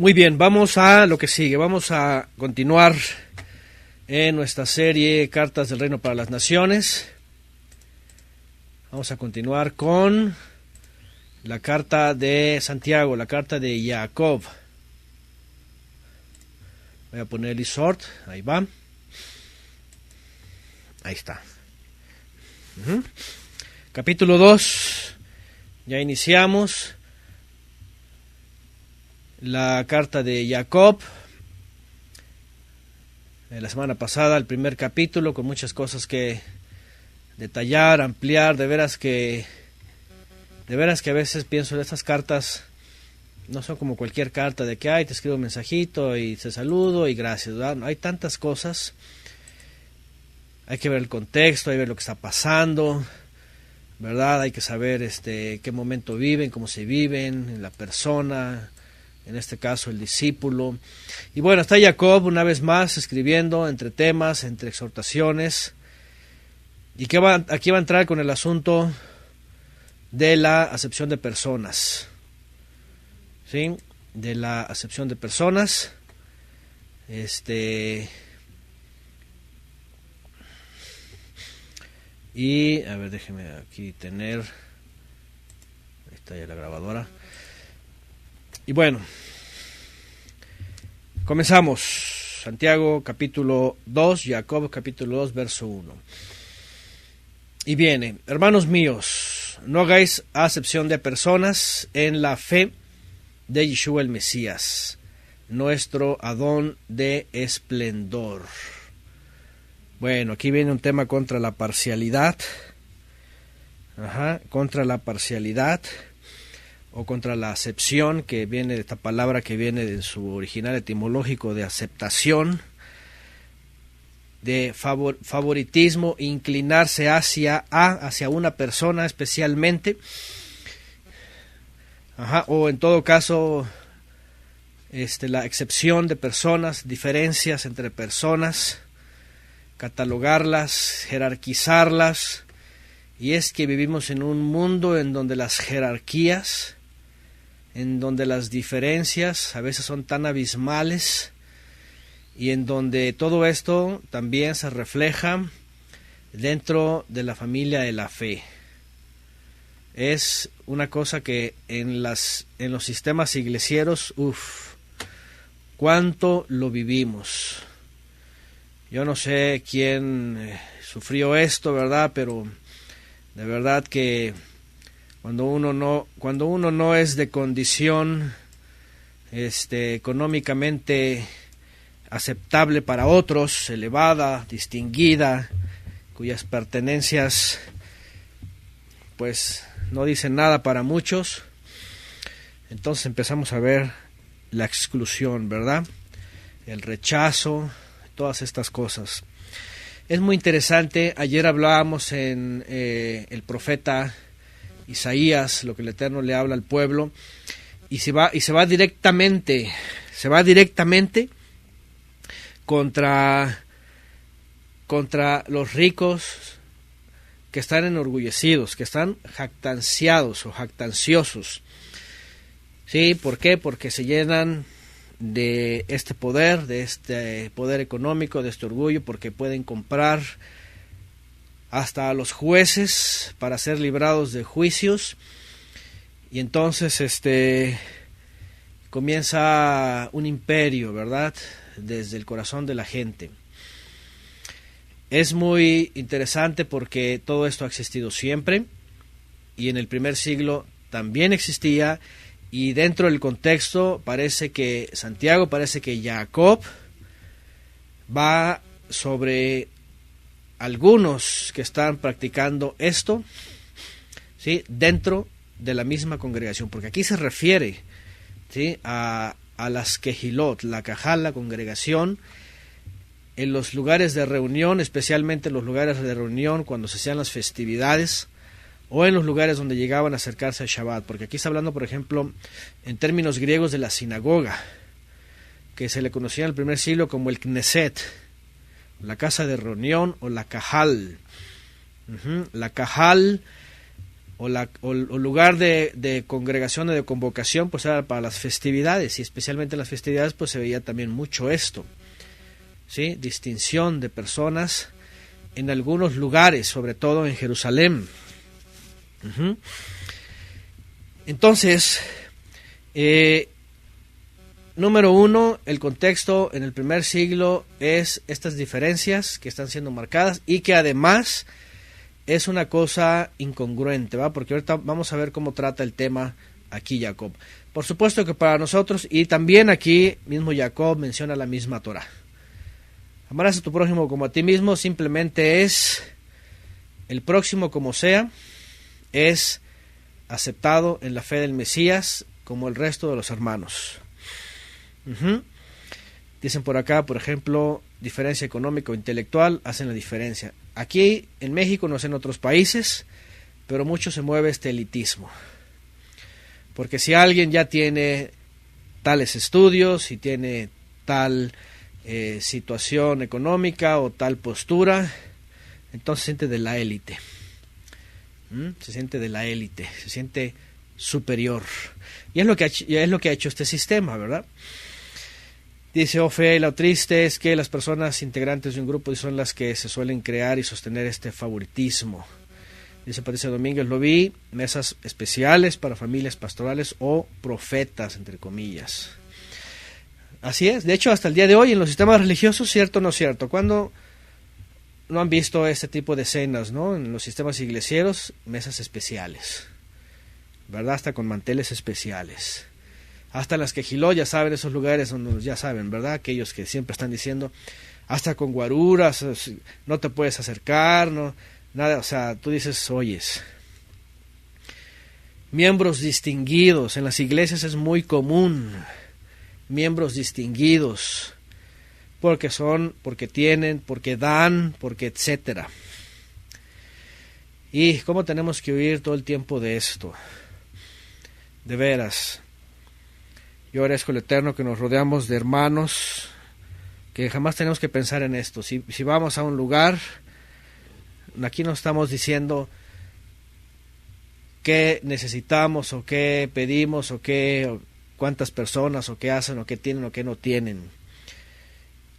Muy bien, vamos a lo que sigue. Vamos a continuar en nuestra serie Cartas del Reino para las Naciones. Vamos a continuar con la carta de Santiago, la carta de Jacob. Voy a poner el insert, ahí va. Ahí está. Capítulo 2, ya iniciamos la carta de Jacob. La semana pasada, el primer capítulo, con muchas cosas que detallar, ampliar. De veras que a veces pienso en estas cartas no son como cualquier carta de que te escribo un mensajito y te saludo y gracias, ¿verdad? Hay tantas cosas, hay que ver el contexto, hay que ver lo que está pasando, ¿verdad? Hay que saber qué momento viven, cómo se viven, la persona, en este caso el discípulo. Y bueno, está Jacob una vez más escribiendo entre temas, entre exhortaciones, y aquí va a entrar con el asunto de la acepción de personas, ¿sí? De la acepción de personas. Y a ver, déjeme aquí tener, ahí está ya la grabadora. Y bueno, comenzamos. Santiago capítulo 2, Jacob capítulo 2, verso 1. Y viene: hermanos míos, no hagáis acepción de personas en la fe de Yeshua el Mesías, nuestro Adón de esplendor. Bueno, aquí viene un tema contra la parcialidad. Contra la parcialidad o contra la acepción, que viene de esta palabra que viene de su original etimológico de aceptación, de favoritismo, inclinarse hacia una persona especialmente, o en todo caso la excepción de personas, diferencias entre personas, catalogarlas, jerarquizarlas. Y es que vivimos en un mundo en donde las jerarquías, en donde las diferencias a veces son tan abismales, y en donde todo esto también se refleja dentro de la familia de la fe. Es una cosa que en los sistemas iglesieros, cuánto lo vivimos. Yo no sé quién sufrió esto, ¿verdad? Pero de verdad que cuando uno no es de condición económicamente aceptable para otros, elevada, distinguida, cuyas pertenencias pues no dicen nada para muchos, entonces empezamos a ver la exclusión, ¿verdad? El rechazo, todas estas cosas. Es muy interesante. Ayer hablábamos en el profeta Isaías, lo que el Eterno le habla al pueblo, y se va directamente contra los ricos que están enorgullecidos, que están jactanciados o jactanciosos. ¿Sí? ¿Por qué? Porque se llenan de este poder económico, de este orgullo, porque pueden comprar hasta a los jueces para ser librados de juicios, y entonces comienza un imperio, ¿verdad?, desde el corazón de la gente. Es muy interesante porque todo esto ha existido siempre, y en el primer siglo también existía. Y dentro del contexto parece que Jacob va sobre algunos que están practicando esto, ¿sí?, dentro de la misma congregación, porque aquí se refiere, ¿sí?, a las Kehilot, la Cajal, la congregación, en los lugares de reunión, especialmente en los lugares de reunión cuando se hacían las festividades, o en los lugares donde llegaban a acercarse al Shabbat, porque aquí está hablando, por ejemplo, en términos griegos de la sinagoga, que se le conocía en el primer siglo como el Knesset, la casa de reunión, o la Cajal. La Cajal o lugar de congregación o de convocación, pues era para las festividades, y especialmente en las festividades pues se veía también mucho esto, ¿sí? Distinción de personas en algunos lugares, sobre todo en Jerusalén. Entonces, número uno, el contexto en el primer siglo es estas diferencias que están siendo marcadas y que además es una cosa incongruente, ¿va? Porque ahorita vamos a ver cómo trata el tema aquí Jacob. Por supuesto que para nosotros, y también aquí mismo Jacob menciona la misma Torah. Amarás a tu prójimo como a ti mismo simplemente es el próximo como sea, es aceptado en la fe del Mesías como el resto de los hermanos. Dicen por acá, por ejemplo, diferencia económica o intelectual, hacen la diferencia. Aquí en México, no sé en otros países, pero mucho se mueve este elitismo. Porque si alguien ya tiene tales estudios y tiene tal situación económica o tal postura, entonces se siente de la élite. Se siente de la élite, se siente superior. Y es lo que ha hecho este sistema, ¿verdad? Dice Ofe, lo triste es que las personas integrantes de un grupo son las que se suelen crear y sostener este favoritismo. Dice Patricia Domínguez, lo vi, mesas especiales para familias pastorales o profetas, entre comillas. Así es, de hecho hasta el día de hoy en los sistemas religiosos, cierto o no cierto, cuando no han visto este tipo de escenas, ¿no? En los sistemas iglesieros, mesas especiales, ¿verdad? Hasta con manteles especiales. Hasta en las quejiló, ya saben, esos lugares donde ya saben, ¿verdad? Aquellos que siempre están diciendo, hasta con guaruras, no te puedes acercar, no, nada, o sea, tú dices, oyes. Miembros distinguidos, en las iglesias es muy común, miembros distinguidos, porque son, porque tienen, porque dan, porque etcétera. Y cómo tenemos que huir todo el tiempo de esto, de veras. Yo agradezco al Eterno que nos rodeamos de hermanos, que jamás tenemos que pensar en esto. Si vamos a un lugar, aquí no estamos diciendo qué necesitamos o qué pedimos o cuántas personas o qué hacen o qué tienen o qué no tienen.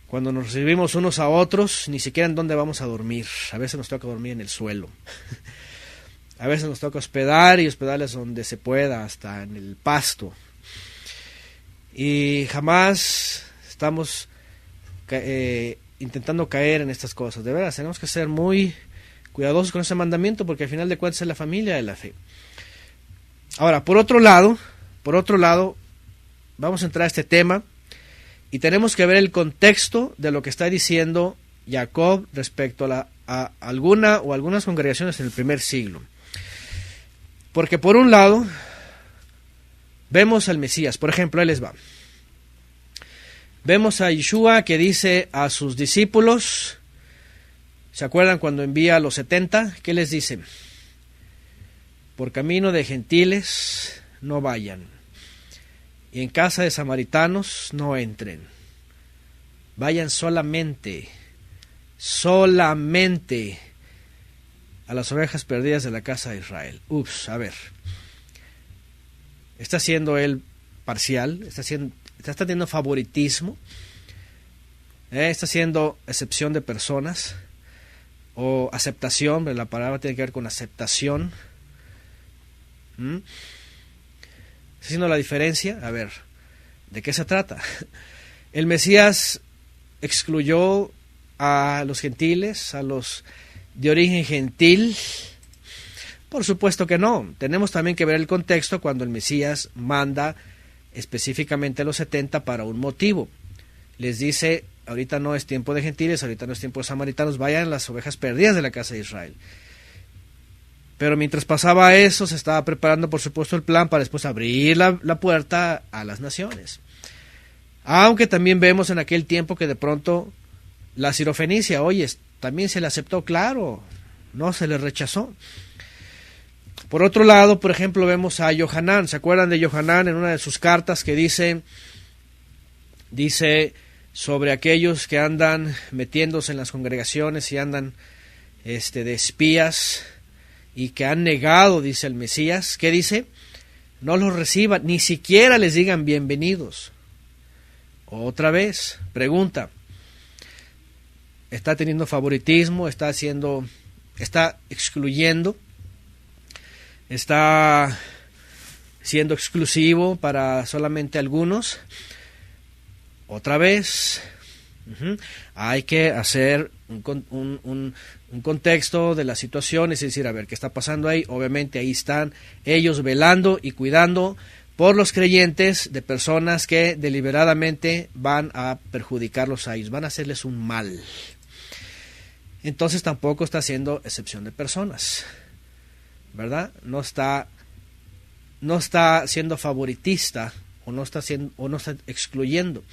Cuando nos recibimos unos a otros, ni siquiera en dónde vamos a dormir. A veces nos toca dormir en el suelo. A veces nos toca hospedar y hospedarles donde se pueda, hasta en el pasto. Y jamás estamos intentando caer en estas cosas. De veras, tenemos que ser muy cuidadosos con ese mandamiento porque al final de cuentas es la familia de la fe. Ahora, por otro lado, vamos a entrar a este tema y tenemos que ver el contexto de lo que está diciendo Jacob respecto a alguna o algunas congregaciones en el primer siglo. Porque por un lado vemos al Mesías, por ejemplo, ahí les va. Vemos a Yeshua que dice a sus discípulos, ¿se acuerdan cuando envía a los 70? ¿Qué les dice? Por camino de gentiles no vayan, y en casa de samaritanos no entren. Vayan solamente a las ovejas perdidas de la casa de Israel. A ver. ¿Está siendo él parcial? ¿Está teniendo favoritismo? ¿Está haciendo excepción de personas? ¿O aceptación? La palabra tiene que ver con aceptación. ¿Está haciendo la diferencia? A ver, ¿de qué se trata? ¿El Mesías excluyó a los gentiles, a los de origen gentil? Por supuesto que no. Tenemos también que ver el contexto cuando el Mesías manda específicamente a los 70 para un motivo. Les dice, ahorita no es tiempo de gentiles, ahorita no es tiempo de samaritanos, vayan las ovejas perdidas de la casa de Israel. Pero mientras pasaba eso, se estaba preparando por supuesto el plan para después abrir la puerta a las naciones. Aunque también vemos en aquel tiempo que de pronto la sirofenicia, oye, también se le aceptó, claro, no se le rechazó. Por otro lado, por ejemplo, vemos a Yohanan. ¿Se acuerdan de Yohanan en una de sus cartas que dice sobre aquellos que andan metiéndose en las congregaciones y andan de espías y que han negado, dice el Mesías, ¿qué dice? No los reciban, ni siquiera les digan bienvenidos. Otra vez, pregunta, ¿está teniendo favoritismo? ¿Está excluyendo? ¿Está siendo exclusivo para solamente algunos? Otra vez, hay que hacer un contexto de la situación, es decir, a ver qué está pasando ahí. Obviamente ahí están ellos velando y cuidando por los creyentes de personas que deliberadamente van a perjudicarlos a ellos, van a hacerles un mal. Entonces tampoco está haciendo excepción de personas, ¿verdad? No está siendo favoritista o no está excluyendo,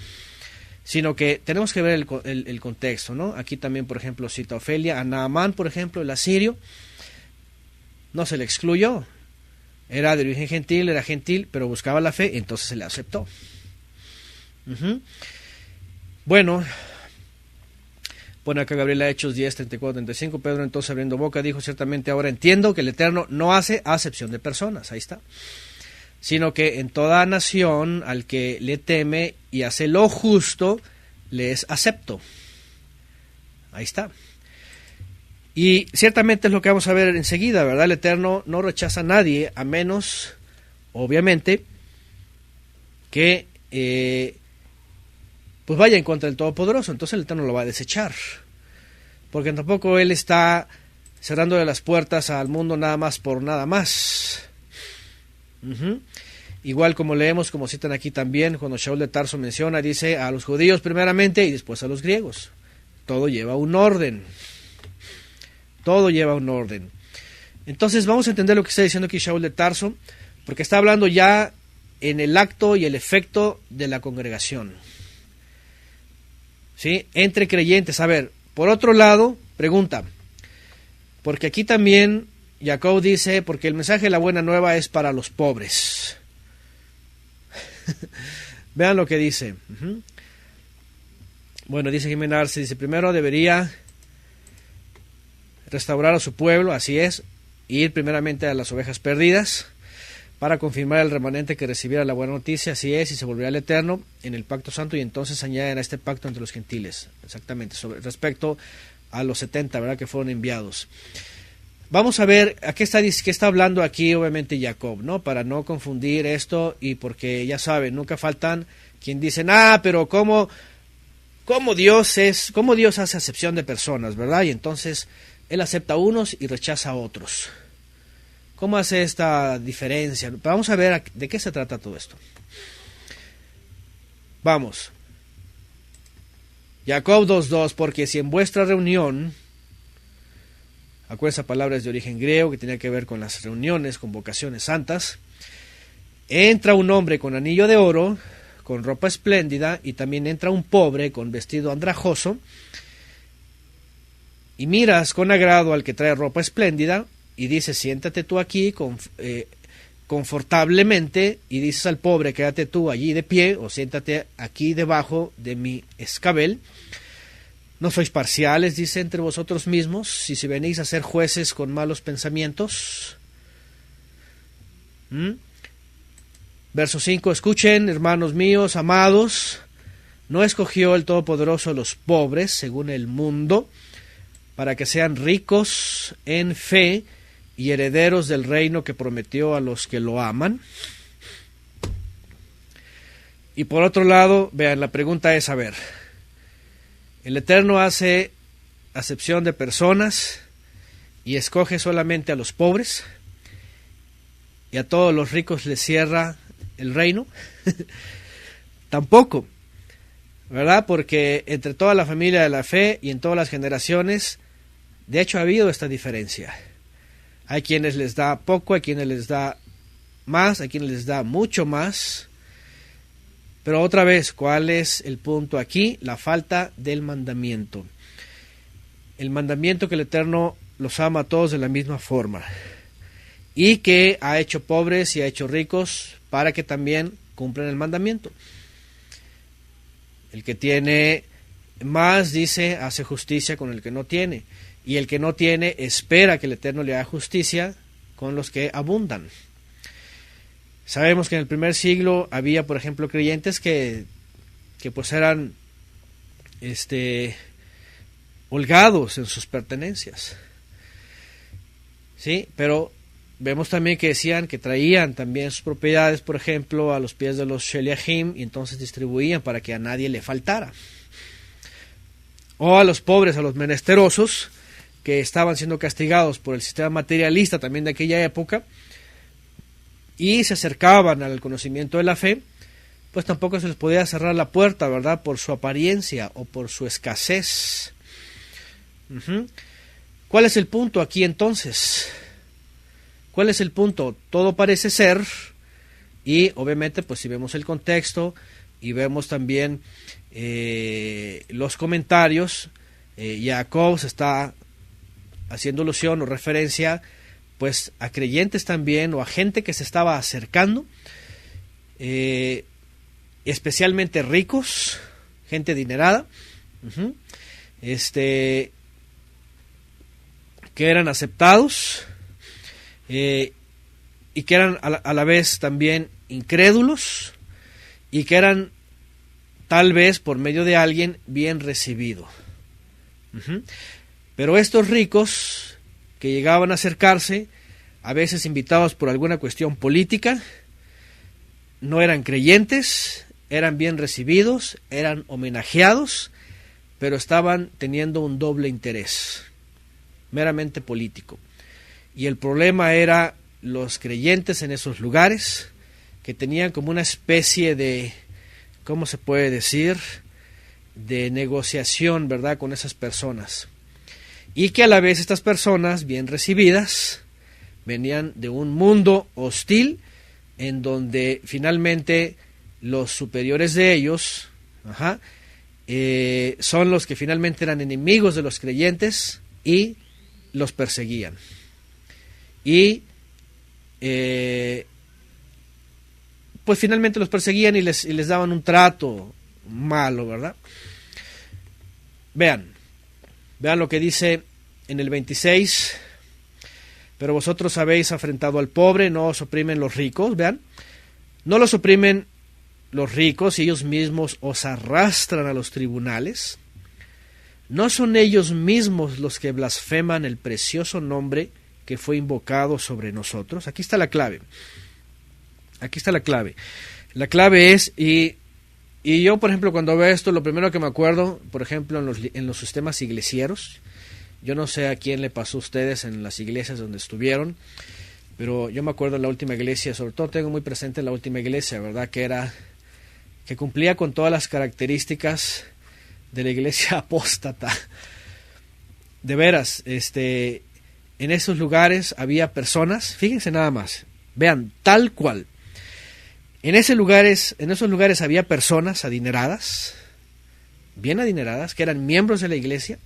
sino que tenemos que ver el contexto, ¿no? Aquí también, por ejemplo, cita Ofelia a Naamán, por ejemplo, el asirio, no se le excluyó, era de origen gentil, era gentil, pero buscaba la fe, entonces se le aceptó. Bueno, pone acá Gabriela Hechos 10, 34, 35, Pedro entonces abriendo boca dijo, ciertamente ahora entiendo que el Eterno no hace acepción de personas, ahí está, sino que en toda nación al que le teme y hace lo justo, les acepto. Ahí está. Y ciertamente es lo que vamos a ver enseguida, ¿verdad? El Eterno no rechaza a nadie, a menos, obviamente, que pues vaya en contra del Todopoderoso. Entonces el Eterno lo va a desechar, porque tampoco Él está cerrando las puertas al mundo nada más por nada más. Igual como leemos, como citan aquí también, cuando Shaul de Tarso menciona, dice a los judíos primeramente y después a los griegos. Todo lleva un orden. Todo lleva un orden. Entonces vamos a entender lo que está diciendo aquí Shaul de Tarso, porque está hablando ya en el acto y el efecto de la congregación, ¿sí? Entre creyentes. A ver, por otro lado, pregunta, porque aquí también Jacob dice, porque el mensaje de la buena nueva es para los pobres. Vean lo que dice. Bueno, dice Jimena Arce, dice, primero debería restaurar a su pueblo, así es, ir primeramente a las ovejas perdidas, para confirmar el remanente que recibiera la buena noticia, así es, y se volverá al Eterno en el pacto santo, y entonces añaden a este pacto entre los gentiles, exactamente, respecto a los 70, ¿verdad?, que fueron enviados. Vamos a ver a qué está hablando aquí, obviamente, Jacob, ¿no? Para no confundir esto, y porque ya saben, nunca faltan quien dicen, pero ¿cómo Dios hace acepción de personas, ¿verdad? Y entonces Él acepta a unos y rechaza a otros. ¿Cómo hace esta diferencia? Vamos a ver de qué se trata todo esto. Vamos. Jacob 2:2, porque si en vuestra reunión, acuérdense, palabras de origen griego que tenía que ver con las reuniones, convocaciones santas, entra un hombre con anillo de oro, con ropa espléndida, y también entra un pobre con vestido andrajoso, y miras con agrado al que trae ropa espléndida, y dices, siéntate tú aquí confortablemente, y dices al pobre, quédate tú allí de pie, o siéntate aquí debajo de mi escabel. No sois parciales, dice, entre vosotros mismos, si venís a ser jueces con malos pensamientos. Verso 5, escuchen, hermanos míos, amados, no escogió el Todopoderoso a los pobres, según el mundo, para que sean ricos en fe y herederos del reino que prometió a los que lo aman. Y por otro lado, vean, la pregunta es, a ver, el Eterno hace acepción de personas y escoge solamente a los pobres, y a todos los ricos les cierra el reino. Tampoco, ¿verdad? Porque entre toda la familia de la fe y en todas las generaciones, de hecho ha habido esta diferencia. Hay quienes les da poco, hay quienes les da más, hay quienes les da mucho más. Pero otra vez, ¿cuál es el punto aquí? La falta del mandamiento. El mandamiento que el Eterno los ama a todos de la misma forma, y que ha hecho pobres y ha hecho ricos para que también cumplan el mandamiento. El que tiene más, dice, hace justicia con el que no tiene, y el que no tiene espera que el Eterno le haga justicia con los que abundan. Sabemos que en el primer siglo había, por ejemplo, creyentes que pues eran holgados en sus pertenencias, ¿sí? Pero vemos también que decían que traían también sus propiedades, por ejemplo, a los pies de los sheliachim, y entonces distribuían para que a nadie le faltara. O a los pobres, a los menesterosos, que estaban siendo castigados por el sistema materialista también de aquella época, y se acercaban al conocimiento de la fe, pues tampoco se les podía cerrar la puerta, ¿verdad?, por su apariencia o por su escasez. ¿Cuál es el punto aquí entonces? ¿Cuál es el punto? Todo parece ser, y obviamente pues si vemos el contexto y vemos también los comentarios, Jacob se está haciendo alusión o referencia pues a creyentes también, o a gente que se estaba acercando, especialmente ricos, gente adinerada, que eran aceptados, y que eran a la vez también incrédulos, y que eran tal vez por medio de alguien bien recibido. Pero estos ricos que llegaban a acercarse, a veces invitados por alguna cuestión política, no eran creyentes, eran bien recibidos, eran homenajeados, pero estaban teniendo un doble interés, meramente político. Y el problema era los creyentes en esos lugares, que tenían como una especie de, ¿cómo se puede decir?, de negociación, ¿verdad?, con esas personas. Y que a la vez estas personas, bien recibidas, venían de un mundo hostil, en donde finalmente los superiores de ellos son los que finalmente eran enemigos de los creyentes y los perseguían. Y pues finalmente los perseguían y les daban un trato malo, ¿verdad? Vean lo que dice en el 26: pero vosotros habéis afrentado al pobre, no os oprimen los ricos. Vean, no los oprimen los ricos y ellos mismos os arrastran a los tribunales. No son ellos mismos los que blasfeman el precioso nombre que fue invocado sobre nosotros. Aquí está la clave. La clave es, y yo, por ejemplo, cuando veo esto, lo primero que me acuerdo, por ejemplo, en los sistemas iglesieros, yo no sé a quién le pasó a ustedes en las iglesias donde estuvieron, pero yo me acuerdo en la última iglesia, sobre todo tengo muy presente la última iglesia, ¿verdad?, que cumplía con todas las características de la iglesia apóstata. De veras, en esos lugares había personas, fíjense nada más, vean, tal cual. En esos lugares había personas adineradas, bien adineradas, que eran miembros de la iglesia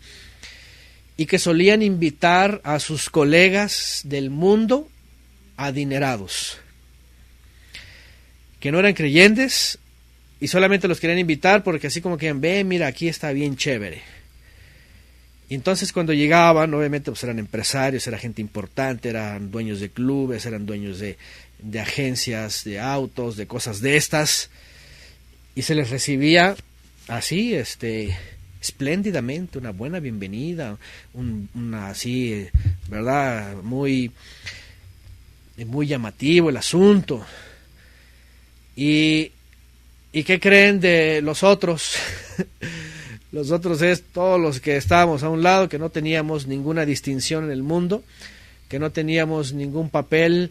y que solían invitar a sus colegas del mundo adinerados, que no eran creyentes y solamente los querían invitar porque así como que ven, mira, aquí está bien chévere. Y entonces cuando llegaban, obviamente pues eran empresarios, era gente importante, eran dueños de clubes, eran dueños de agencias, de autos, de cosas de estas, y se les recibía así, espléndidamente, una buena bienvenida, una así, ¿verdad?, muy llamativo el asunto. ¿Y qué creen de los otros? Los otros es todos los que estábamos a un lado, que no teníamos ninguna distinción en el mundo, que no teníamos ningún papel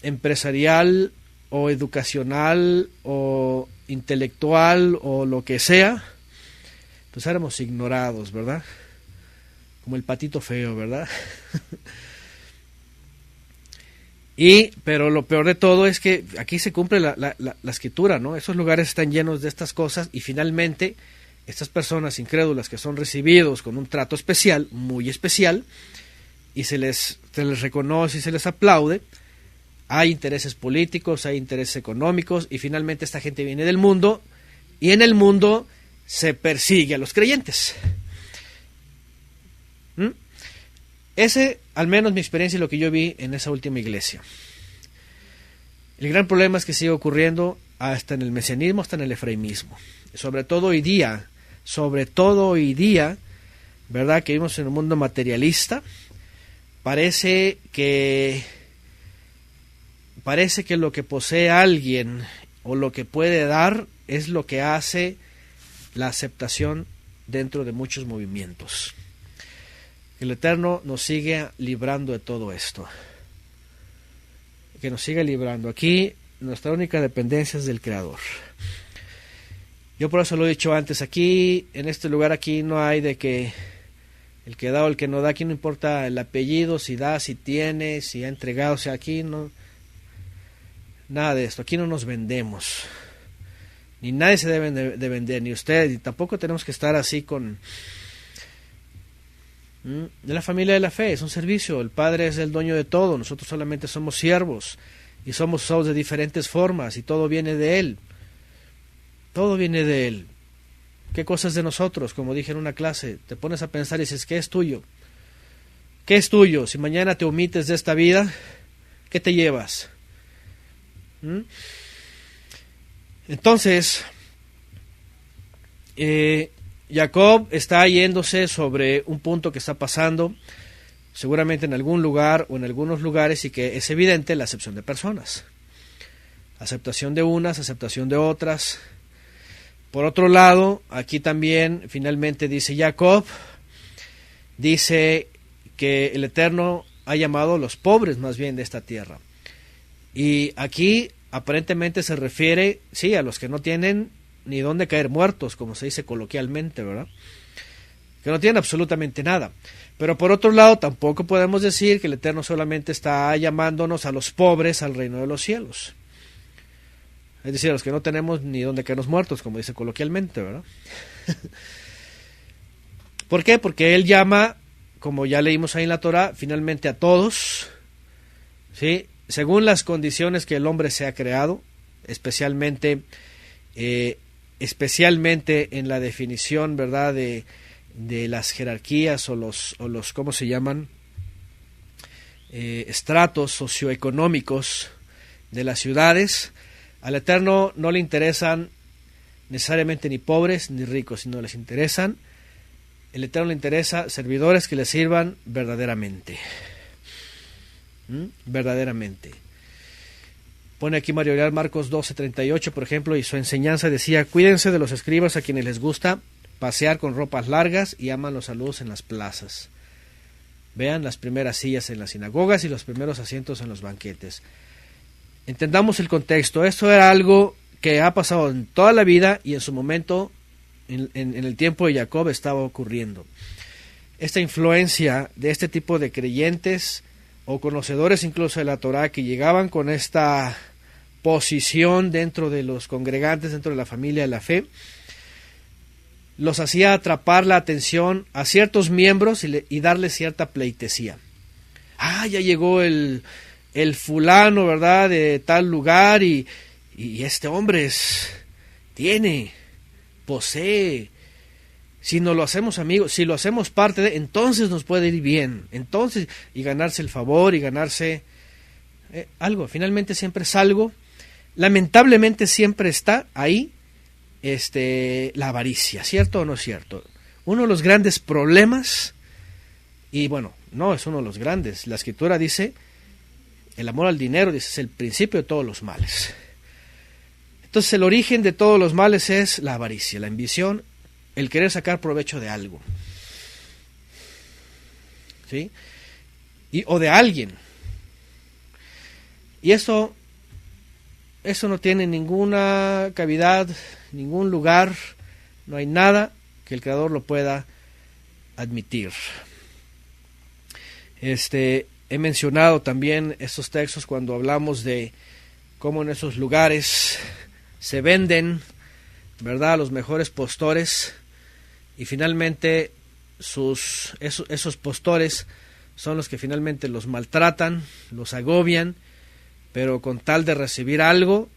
empresarial o educacional o intelectual o lo que sea, pues éramos ignorados, ¿verdad? Como el patito feo, ¿verdad? Pero lo peor de todo es que aquí se cumple la escritura, ¿no? Esos lugares están llenos de estas cosas y finalmente estas personas incrédulas que son recibidos con un trato especial, muy especial, y se les reconoce y se les aplaude, hay intereses políticos, hay intereses económicos, y finalmente esta gente viene del mundo, y en el mundo se persigue a los creyentes. Ese, al menos mi experiencia, es lo que yo vi en esa última iglesia. El gran problema es que sigue ocurriendo hasta en el mesianismo, hasta en el efraimismo. Sobre todo hoy día, ¿verdad? Que vivimos en un mundo materialista. Parece que lo que posee alguien o lo que puede dar es lo que hace la aceptación dentro de muchos movimientos. Que el Eterno nos siga librando de todo esto. Que nos siga librando. Aquí nuestra única dependencia es del Creador. Yo por eso lo he dicho antes, aquí, en este lugar aquí no hay de que el que da o el que no da, aquí no importa el apellido, si da, si tiene, si ha entregado, o sea, aquí no, nada de esto, aquí no nos vendemos, ni nadie se debe de vender, ni usted, y tampoco tenemos que estar así con... De la familia de la fe, es un servicio, el Padre es el dueño de todo, nosotros solamente somos siervos, y somos usados de diferentes formas, y todo viene de Él. Todo viene de Él. ¿Qué cosas de nosotros? Como dije en una clase, te pones a pensar y dices, ¿qué es tuyo? ¿Qué es tuyo? Si mañana te omites de esta vida, ¿qué te llevas? Entonces, Jacob está yéndose sobre un punto que está pasando, seguramente en algún lugar o en algunos lugares, y que es evidente la acepción de personas. Aceptación de unas, aceptación de otras. Por otro lado, aquí también finalmente dice Jacob, dice que el Eterno ha llamado a los pobres más bien de esta tierra. Y aquí aparentemente se refiere, sí, a los que no tienen ni dónde caer muertos, como se dice coloquialmente, ¿verdad? Que no tienen absolutamente nada. Pero por otro lado, tampoco podemos decir que el Eterno solamente está llamándonos a los pobres al reino de los cielos. Es decir, a los que no tenemos ni dónde caernos muertos, como dice coloquialmente, ¿verdad? ¿Por qué? Porque Él llama, como ya leímos ahí en la Torah, finalmente a todos, ¿sí? Según las condiciones que el hombre se ha creado, especialmente en la definición, ¿verdad?, de las jerarquías o los ¿cómo se llaman? Estratos socioeconómicos de las ciudades. Al Eterno no le interesan necesariamente ni pobres ni ricos, sino les interesan, el Eterno le interesa servidores que le sirvan verdaderamente. Verdaderamente. Pone aquí Mario Real Marcos 12:38, por ejemplo, y su enseñanza decía: cuídense de los escribas a quienes les gusta pasear con ropas largas y aman los saludos en las plazas. Vean las primeras sillas en las sinagogas y los primeros asientos en los banquetes. Entendamos el contexto. Esto era algo que ha pasado en toda la vida y en su momento, en el tiempo de Jacob, estaba ocurriendo. Esta influencia de este tipo de creyentes o conocedores incluso de la Torah, que llegaban con esta posición dentro de los congregantes, dentro de la familia de la fe, los hacía atrapar la atención a ciertos miembros y darles cierta pleitesía. Ya llegó el fulano, ¿verdad?, de tal lugar, y este hombre posee, si nos lo hacemos amigos, si lo hacemos parte de, entonces nos puede ir bien, entonces, y ganarse el favor, y ganarse algo, finalmente siempre es algo, lamentablemente siempre está ahí, la avaricia, ¿cierto o no es cierto? Uno de los grandes problemas, y bueno, no es uno de los grandes, la Escritura dice, el amor al dinero, dice, es el principio de todos los males. Entonces el origen de todos los males es la avaricia, la ambición, el querer sacar provecho de algo, ¿sí? O de alguien. Y eso no tiene ninguna cavidad, ningún lugar, no hay nada que el Creador lo pueda admitir. He mencionado también estos textos cuando hablamos de cómo en esos lugares se venden, ¿verdad?, los mejores postores, y finalmente esos postores son los que finalmente los maltratan, los agobian, pero con tal de recibir algo,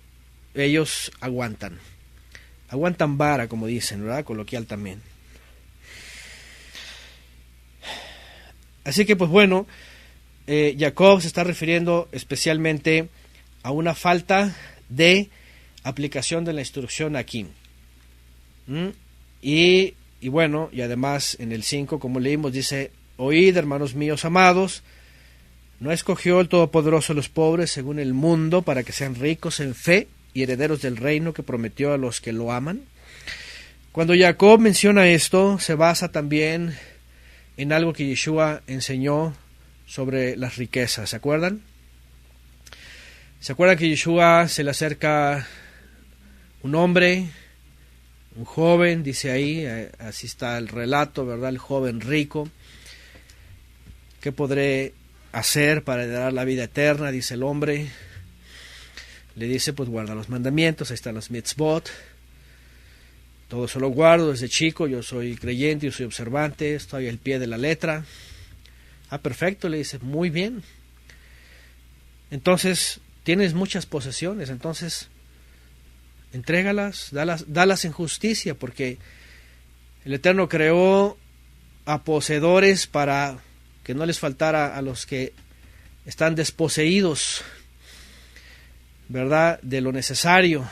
ellos aguantan vara, como dicen, ¿verdad?, coloquial también. Así que pues bueno, Jacob se está refiriendo especialmente a una falta de aplicación de la instrucción aquí. Y bueno, y además en el 5, como leímos, dice: oíd, hermanos míos amados, ¿no escogió el Todopoderoso a los pobres según el mundo para que sean ricos en fe y herederos del reino que prometió a los que lo aman? Cuando Jacob menciona esto, se basa también en algo que Yeshua enseñó sobre las riquezas. ¿Se acuerdan? ¿Se acuerdan que Yeshua se le acerca un hombre, un joven, dice ahí, así está el relato, ¿verdad? El joven rico. ¿Qué podré hacer para heredar la vida eterna? Dice el hombre. Le dice, pues guarda los mandamientos, ahí están los mitzvot. Todo eso lo guardo desde chico, yo soy creyente, yo soy observante, estoy al pie de la letra. Ah, perfecto, le dice, muy bien. Entonces, tienes muchas posesiones, entonces, entrégalas, dalas en justicia, porque el Eterno creó a poseedores para que no les faltara a los que están desposeídos, ¿verdad?, de lo necesario.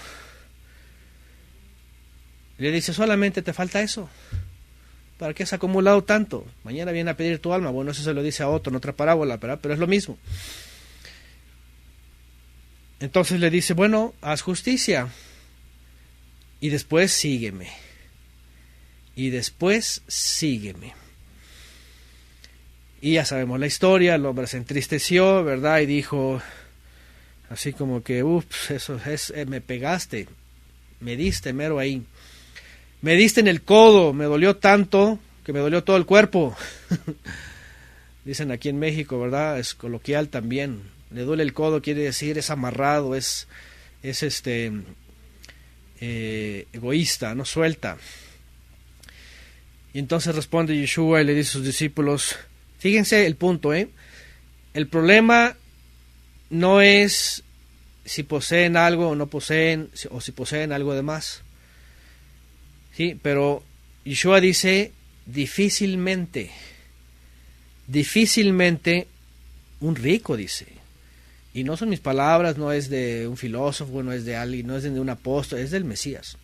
Le dice, solamente te falta eso. ¿Para qué has acumulado tanto? Mañana viene a pedir tu alma. Bueno, eso se lo dice a otro en otra parábola, ¿verdad? Pero es lo mismo. Entonces le dice, bueno, haz justicia. Y después sígueme. Y después sígueme. Y ya sabemos la historia, el hombre se entristeció, ¿verdad? Y dijo, así como que, ups, eso es, me pegaste, me diste mero ahí. Me diste en el codo, me dolió tanto que me dolió todo el cuerpo. Dicen aquí en México, ¿verdad? Es coloquial también. Le duele el codo, quiere decir, es amarrado, es egoísta, no suelta. Y entonces responde Yeshua y le dice a sus discípulos, fíjense el punto, el problema no es si poseen algo o no poseen, o si poseen algo de más. Sí, pero Yeshua dice, difícilmente un rico, dice. Y no son mis palabras, no es de un filósofo, no es de alguien, no es de un apóstol, es del Mesías.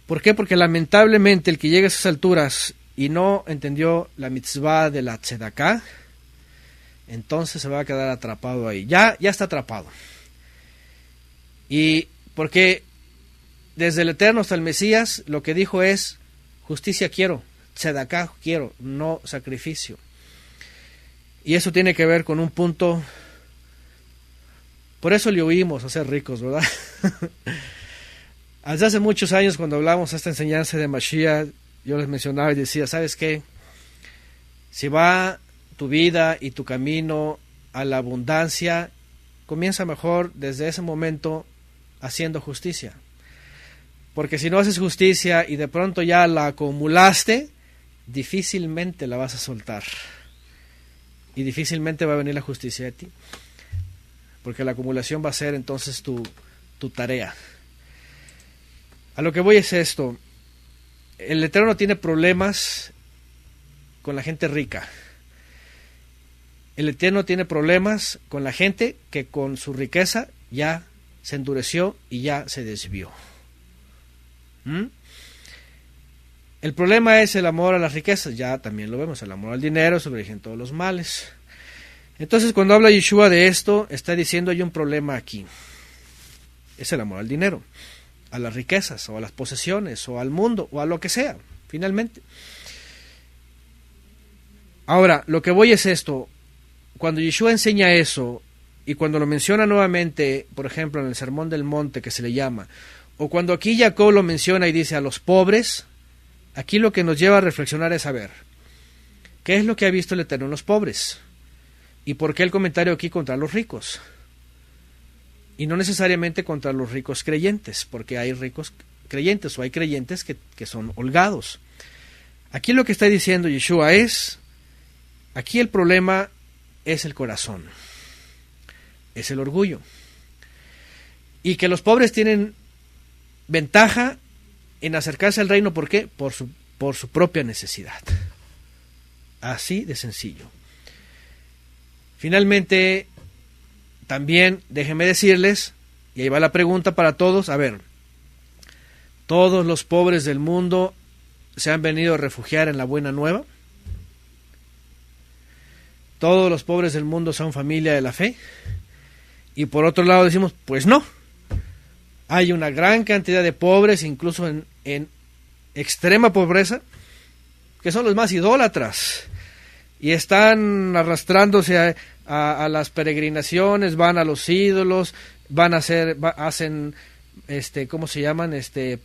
¿Por qué? Porque lamentablemente el que llega a esas alturas y no entendió la mitzvah de la tzedaká, entonces se va a quedar atrapado ahí. Ya está atrapado. Y porque desde el Eterno hasta el Mesías lo que dijo es, justicia quiero, tzedaká quiero, no sacrificio. Y eso tiene que ver con un punto, por eso le oímos a ser ricos, ¿verdad? Desde hace muchos años cuando hablamos esta enseñanza de Mashiach, yo les mencionaba y decía, ¿sabes qué? Si va tu vida y tu camino a la abundancia, comienza mejor desde ese momento haciendo justicia. Porque si no haces justicia y de pronto ya la acumulaste, difícilmente la vas a soltar. Y difícilmente va a venir la justicia de ti. Porque la acumulación va a ser entonces tu tarea. A lo que voy es esto. El Eterno tiene problemas con la gente rica. El Eterno tiene problemas con la gente que con su riqueza ya se endureció y ya se desvió. El problema es el amor a las riquezas, ya también lo vemos, el amor al dinero, sobre origen todos los males. Entonces cuando habla Yeshua de esto, está diciendo hay un problema aquí. Es el amor al dinero, a las riquezas, o a las posesiones, o al mundo, o a lo que sea, finalmente. Ahora, lo que voy es esto, cuando Yeshua enseña eso, y cuando lo menciona nuevamente, por ejemplo, en el Sermón del Monte, que se le llama, o cuando aquí Jacob lo menciona y dice a los pobres, aquí lo que nos lleva a reflexionar es saber, ¿qué es lo que ha visto el Eterno en los pobres? ¿Y por qué el comentario aquí contra los ricos? Y no necesariamente contra los ricos creyentes, porque hay ricos creyentes o hay creyentes que son holgados. Aquí lo que está diciendo Yeshua es, aquí el problema es el corazón, es el orgullo. Y que los pobres tienen ventaja en acercarse al reino, ¿por qué? Por su propia necesidad. Así de sencillo. Finalmente, también déjenme decirles, y ahí va la pregunta para todos, a ver, ¿todos los pobres del mundo se han venido a refugiar en la buena nueva? ¿Todos los pobres del mundo son familia de la fe? Y por otro lado decimos, pues no. Hay una gran cantidad de pobres, incluso en extrema pobreza, que son los más idólatras y están arrastrándose a las peregrinaciones, van a los ídolos, hacen ¿cómo se llaman?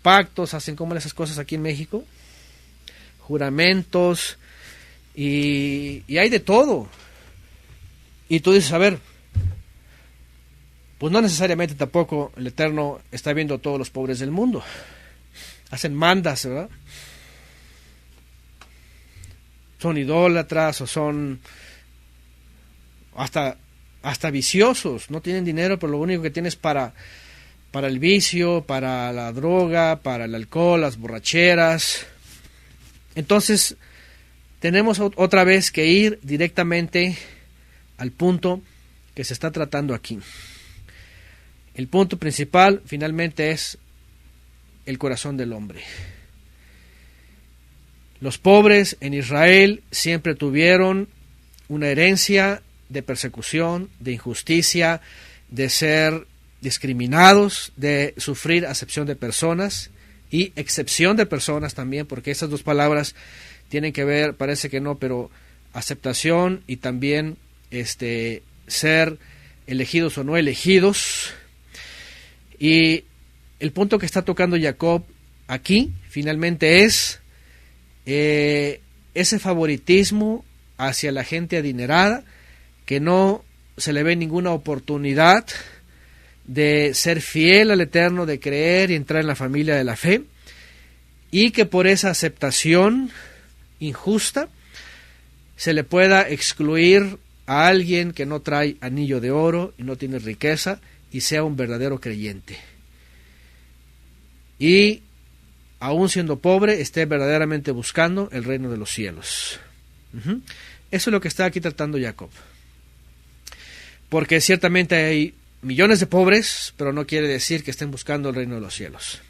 Pactos, hacen como esas cosas aquí en México, juramentos, y hay de todo. Y tú dices, a ver, pues no necesariamente tampoco el Eterno está viendo a todos los pobres del mundo. Hacen mandas, ¿verdad? Son idólatras o son hasta viciosos, no tienen dinero, pero lo único que tienen es para el vicio, para la droga, para el alcohol, las borracheras. Entonces, tenemos otra vez que ir directamente al punto que se está tratando aquí. El punto principal, finalmente, es el corazón del hombre. Los pobres en Israel siempre tuvieron una herencia de persecución, de injusticia, de ser discriminados, de sufrir acepción de personas y excepción de personas también, porque esas dos palabras tienen que ver, parece que no, pero aceptación y también ser elegidos o no elegidos. Y el punto que está tocando Jacob aquí finalmente es ese favoritismo hacia la gente adinerada, que no se le ve ninguna oportunidad de ser fiel al Eterno, de creer y entrar en la familia de la fe, y que por esa aceptación injusta se le pueda excluir a alguien que no trae anillo de oro y no tiene riqueza y sea un verdadero creyente. Y aún siendo pobre, esté verdaderamente buscando el reino de los cielos. Eso es lo que está aquí tratando Jacob. Porque ciertamente hay millones de pobres, pero no quiere decir que estén buscando el reino de los cielos,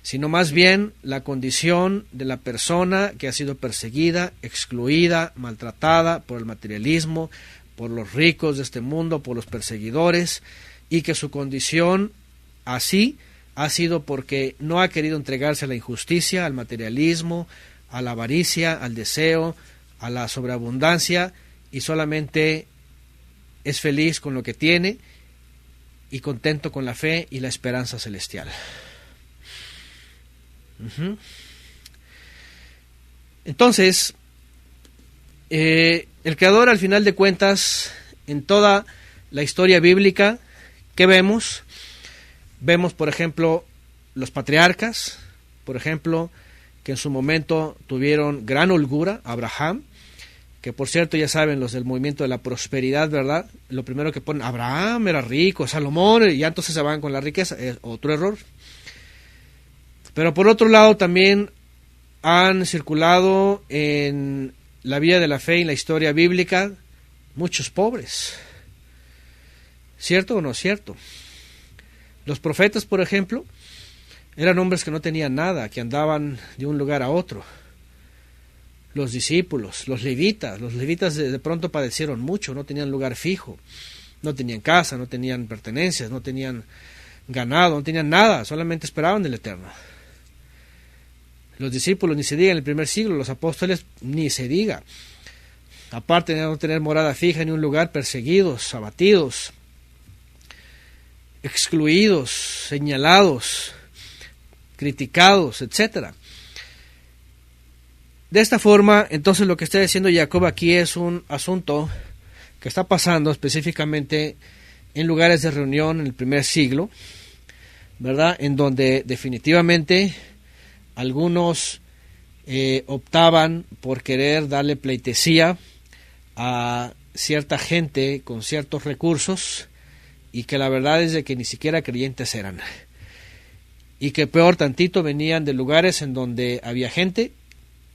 sino más bien la condición de la persona que ha sido perseguida, excluida, maltratada por el materialismo, por los ricos de este mundo, por los perseguidores, y que su condición así ha sido porque no ha querido entregarse a la injusticia, al materialismo, a la avaricia, al deseo, a la sobreabundancia, y solamente es feliz con lo que tiene y contento con la fe y la esperanza celestial. Entonces, el Creador, al final de cuentas, en toda la historia bíblica, ¿qué vemos? Vemos, por ejemplo, los patriarcas, por ejemplo, que en su momento tuvieron gran holgura, Abraham, que por cierto ya saben los del movimiento de la prosperidad, ¿verdad? Lo primero que ponen, Abraham era rico, Salomón, y ya entonces se van con la riqueza, es otro error. Pero por otro lado también han circulado en la vida de la fe y en la historia bíblica muchos pobres. ¿Cierto o no es cierto? Los profetas, por ejemplo, eran hombres que no tenían nada, que andaban de un lugar a otro. Los discípulos, los levitas de pronto padecieron mucho, no tenían lugar fijo, no tenían casa, no tenían pertenencias, no tenían ganado, no tenían nada, solamente esperaban del Eterno. Los discípulos ni se diga en el primer siglo, los apóstoles ni se diga. Aparte de no tener morada fija ni un lugar, perseguidos, abatidos, excluidos, señalados, criticados, etcétera. De esta forma, entonces lo que está diciendo Jacob aquí es un asunto que está pasando específicamente en lugares de reunión en el primer siglo, ¿verdad? En donde definitivamente algunos optaban por querer darle pleitesía a cierta gente con ciertos recursos y que la verdad es de que ni siquiera creyentes eran. Y que peor tantito venían de lugares en donde había gente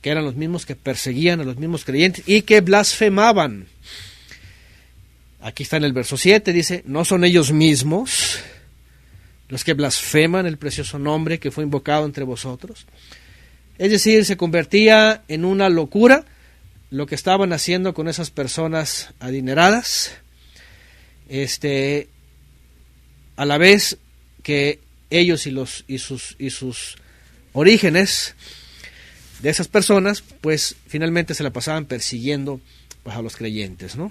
que eran los mismos que perseguían a los mismos creyentes y que blasfemaban. Aquí está en el verso 7, dice, no son ellos mismos los que blasfeman el precioso nombre que fue invocado entre vosotros. Es decir, se convertía en una locura lo que estaban haciendo con esas personas adineradas, a la vez que ellos y sus orígenes de esas personas, pues finalmente se la pasaban persiguiendo pues, a los creyentes, ¿no?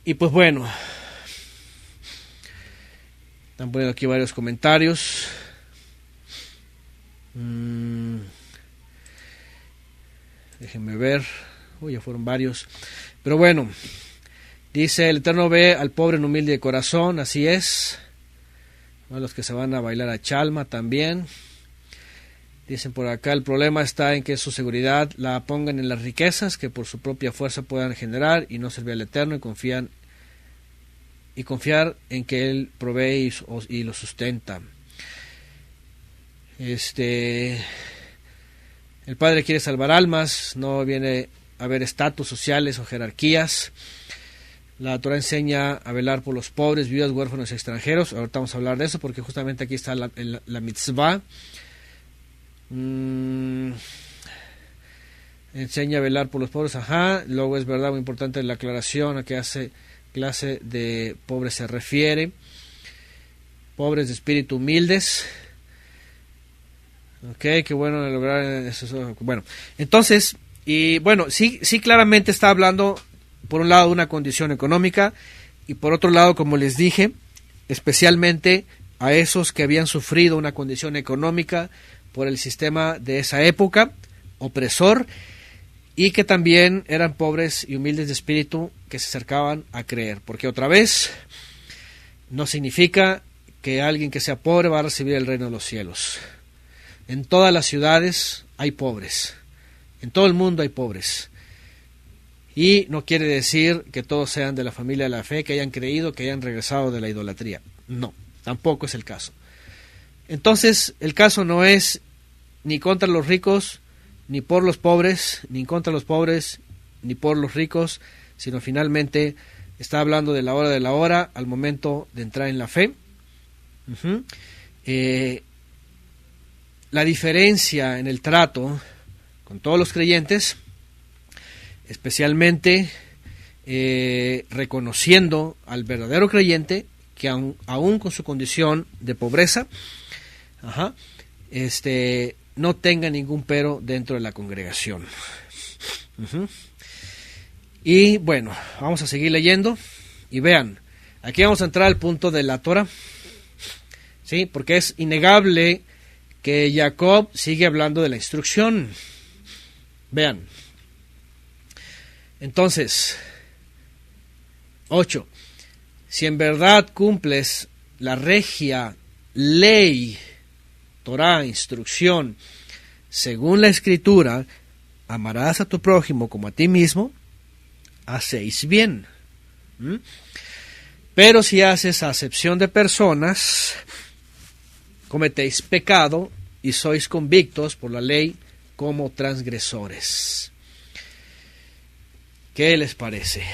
Y pues bueno, están poniendo aquí varios comentarios. Déjenme ver. Uy, ya fueron varios. Pero bueno, dice, el Eterno ve al pobre en humilde de corazón, así es. A los que se van a bailar a Chalma también. Dicen por acá, el problema está en que su seguridad la pongan en las riquezas que por su propia fuerza puedan generar y no servir al Eterno y confiar en que Él provee y lo sustenta. El Padre quiere salvar almas, no viene a ver estatus sociales o jerarquías. La Torah enseña a velar por los pobres, viudas, huérfanos y extranjeros. Ahorita vamos a hablar de eso porque justamente aquí está la mitzvah. Enseña a velar por los pobres, luego es verdad, muy importante la aclaración a qué clase de pobres se refiere. Pobres de espíritu humildes. Ok, qué bueno de lograr eso. Bueno, entonces, y bueno, sí claramente está hablando por un lado de una condición económica y por otro lado, como les dije, especialmente a esos que habían sufrido una condición económica por el sistema de esa época, opresor, y que también eran pobres y humildes de espíritu que se acercaban a creer, porque otra vez no significa que alguien que sea pobre va a recibir el reino de los cielos. En todas las ciudades hay pobres, en todo el mundo hay pobres, y no quiere decir que todos sean de la familia de la fe, que hayan creído, que hayan regresado de la idolatría. No, tampoco es el caso. Entonces, el caso no es ni contra los ricos, ni por los pobres, ni contra los pobres, ni por los ricos, sino finalmente está hablando de la hora al momento de entrar en la fe. La diferencia en el trato con todos los creyentes, especialmente reconociendo al verdadero creyente, que aún con su condición de pobreza, no tenga ningún pero dentro de la congregación. Y bueno, vamos a seguir leyendo y vean, aquí vamos a entrar al punto de la Torah, ¿sí? Porque es innegable que Jacob sigue hablando de la instrucción. Vean, entonces, 8. Si en verdad cumples la regia ley, Torah, instrucción, según la Escritura, amarás a tu prójimo como a ti mismo, hacéis bien. Pero si haces acepción de personas, cometéis pecado y sois convictos por la ley como transgresores. ¿Qué les parece?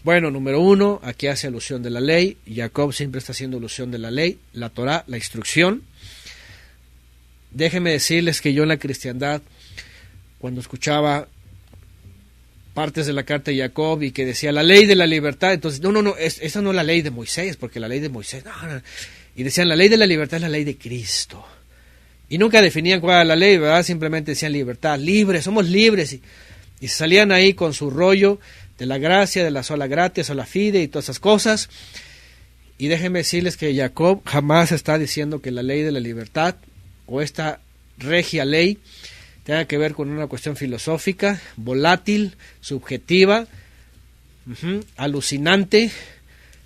Bueno, número 1, aquí hace alusión de la ley. Jacob siempre está haciendo alusión de la ley, la Torah, la instrucción. Déjenme decirles que yo en la cristiandad, cuando escuchaba partes de la carta de Jacob y que decía la ley de la libertad, entonces, esa no es la ley de Moisés, porque la ley de Moisés, no. Y decían, la ley de la libertad es la ley de Cristo. Y nunca definían cuál era la ley, ¿verdad? Simplemente decían libertad, libres, somos libres. Y se salían ahí con su rollo de la gracia, de la sola gratia, sola fide y todas esas cosas. Y déjenme decirles que Jacob jamás está diciendo que la ley de la libertad o esta regia ley tenga que ver con una cuestión filosófica, volátil, subjetiva, alucinante,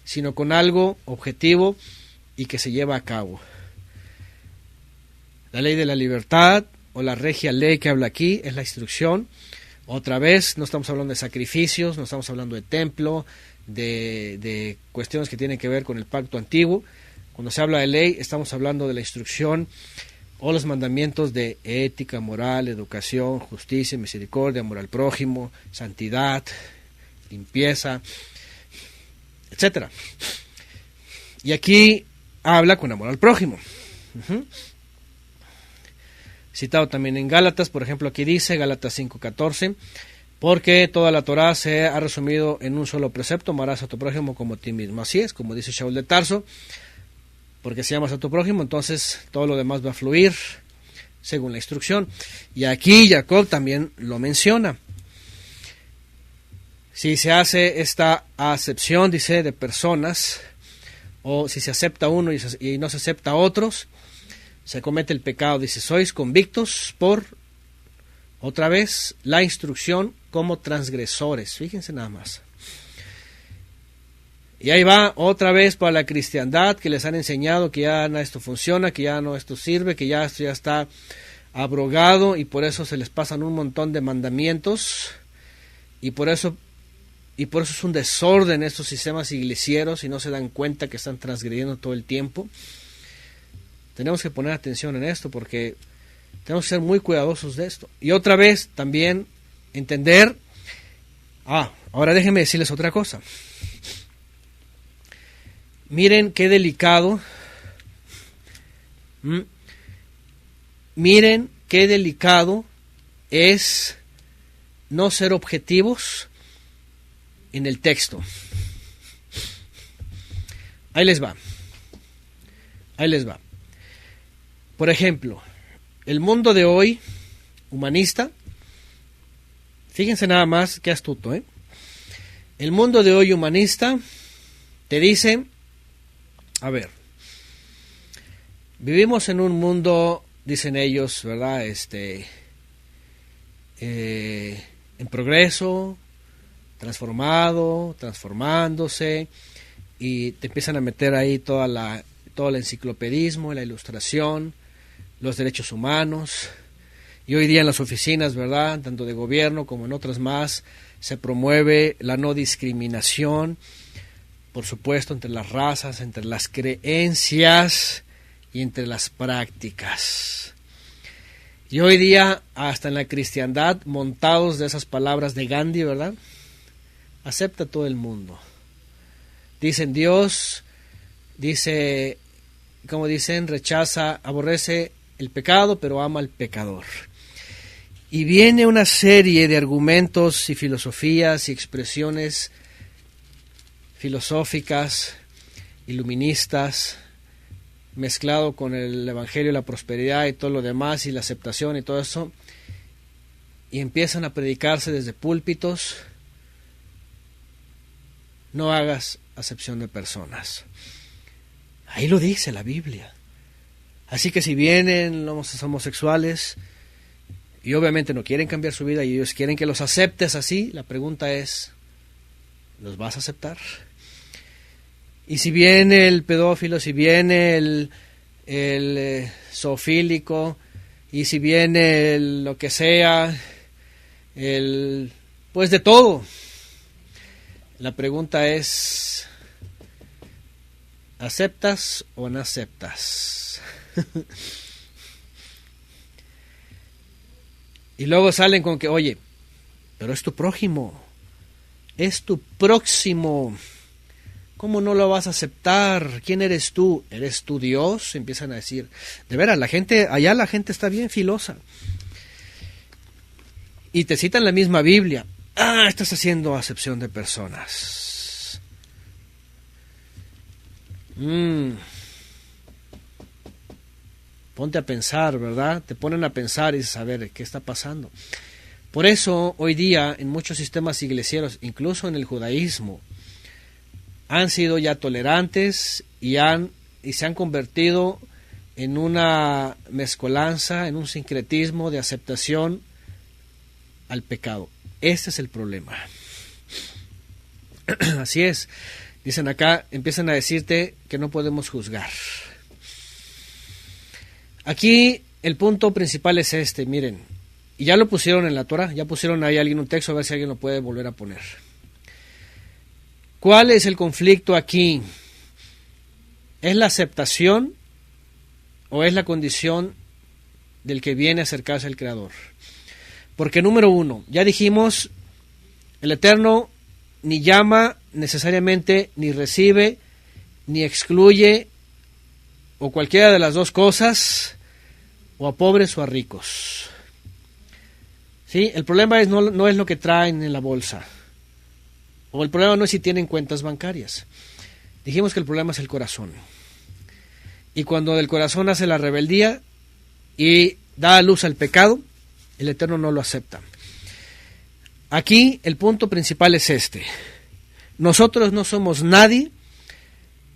sino con algo objetivo y que se lleva a cabo. La ley de la libertad o la regia ley que habla aquí es la instrucción. Otra vez, no estamos hablando de sacrificios, no estamos hablando de templo, de cuestiones que tienen que ver con el pacto antiguo. Cuando se habla de ley, estamos hablando de la instrucción o los mandamientos de ética, moral, educación, justicia, misericordia, amor al prójimo, santidad, limpieza, etcétera. Y aquí habla con amor al prójimo. Citado también en Gálatas, por ejemplo, aquí dice, Gálatas 5:14, porque toda la Torá se ha resumido en un solo precepto: amarás a tu prójimo como a ti mismo. Así es, como dice Shaul de Tarso, porque si amas a tu prójimo, entonces todo lo demás va a fluir según la instrucción. Y aquí Jacob también lo menciona. Si se hace esta acepción, dice, de personas, o si se acepta uno y no se acepta a otros, se comete el pecado. Dice, sois convictos por, otra vez, la instrucción como transgresores. Fíjense nada más. Y ahí va otra vez para la cristiandad, que les han enseñado que ya no esto funciona, que ya no esto sirve, que ya esto ya está abrogado, y por eso se les pasan un montón de mandamientos, y por eso es un desorden estos sistemas iglesieros, y no se dan cuenta que están transgrediendo todo el tiempo. Tenemos que poner atención en esto, porque tenemos que ser muy cuidadosos de esto. Y otra vez también entender, ahora déjenme decirles otra cosa. Miren qué delicado, miren qué delicado es no ser objetivos en el texto. Ahí les va. Por ejemplo, el mundo de hoy, humanista, fíjense nada más qué astuto, El mundo de hoy humanista te dice, a ver, vivimos en un mundo, dicen ellos, ¿verdad? En progreso, transformándose, y te empiezan a meter ahí todo el enciclopedismo, la ilustración, los derechos humanos. Y hoy día en las oficinas, ¿verdad?, tanto de gobierno como en otras más, se promueve la no discriminación, por supuesto, entre las razas, entre las creencias y entre las prácticas. Y hoy día, hasta en la cristiandad, montados de esas palabras de Gandhi, ¿verdad?, acepta todo el mundo. Dicen Dios, rechaza, aborrece el pecado, pero ama al pecador. Y viene una serie de argumentos y filosofías y expresiones filosóficas, iluministas, mezclado con el evangelio, la prosperidad y todo lo demás, y la aceptación y todo eso, y empiezan a predicarse desde púlpitos: no hagas acepción de personas. Ahí lo dice la Biblia. Así que si vienen los homosexuales y obviamente no quieren cambiar su vida y ellos quieren que los aceptes así, la pregunta es, ¿los vas a aceptar? Y si viene el pedófilo, si viene el zoofílico, y si viene lo que sea, pues de todo, la pregunta es, ¿aceptas o no aceptas? Y luego salen con que, oye, pero es tu prójimo, es tu próximo, ¿cómo no lo vas a aceptar? ¿Quién eres tú? ¿Eres tú Dios? Empiezan a decir. De veras, la gente está bien filosa. Y te citan la misma Biblia. Estás haciendo acepción de personas. Ponte a pensar, ¿verdad? Te ponen a pensar y dices, a ver, ¿qué está pasando? Por eso, hoy día, en muchos sistemas iglesieros, incluso en el judaísmo, han sido ya tolerantes y se han convertido en una mezcolanza, en un sincretismo de aceptación al pecado. Este es el problema. Así es. Dicen acá, empiezan a decirte que no podemos juzgar. Aquí el punto principal es miren, y ya lo pusieron en la Torah, ya pusieron ahí alguien un texto, a ver si alguien lo puede volver a poner. ¿Cuál es el conflicto aquí? ¿Es la aceptación o es la condición del que viene a acercarse al Creador? Porque número uno, ya dijimos, el Eterno ni llama necesariamente, ni recibe, ni excluye, o cualquiera de las dos cosas, o a pobres o a ricos. ¿Sí? El problema no es lo que traen en la bolsa, o el problema no es si tienen cuentas bancarias. Dijimos que el problema es el corazón. Y cuando del corazón hace la rebeldía y da a luz al pecado, el Eterno no lo acepta. Aquí el punto principal es este. Nosotros no somos nadie,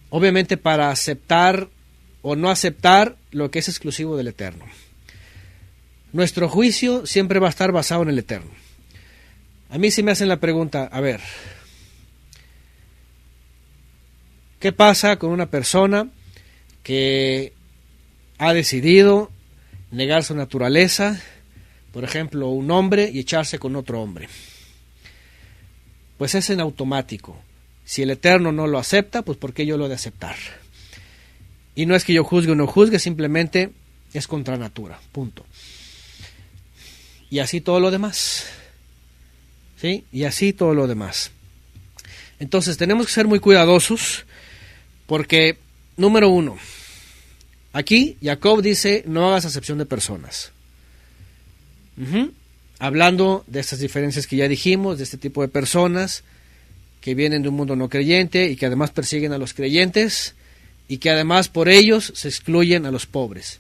obviamente, para aceptar o no aceptar lo que es exclusivo del Eterno. Nuestro juicio siempre va a estar basado en el Eterno. A mí sí me hacen la pregunta, a ver, ¿qué pasa con una persona que ha decidido negar su naturaleza, por ejemplo, un hombre, y echarse con otro hombre? Pues es en automático. Si el Eterno no lo acepta, pues ¿por qué yo lo he de aceptar? Y no es que yo juzgue o no juzgue, simplemente es contra natura, punto. Y así todo lo demás. ¿Sí? Y así todo lo demás. Entonces tenemos que ser muy cuidadosos porque, número uno, aquí Jacob dice, no hagas acepción de personas. Hablando de estas diferencias que ya dijimos, de este tipo de personas que vienen de un mundo no creyente y que además persiguen a los creyentes y que además por ellos se excluyen a los pobres.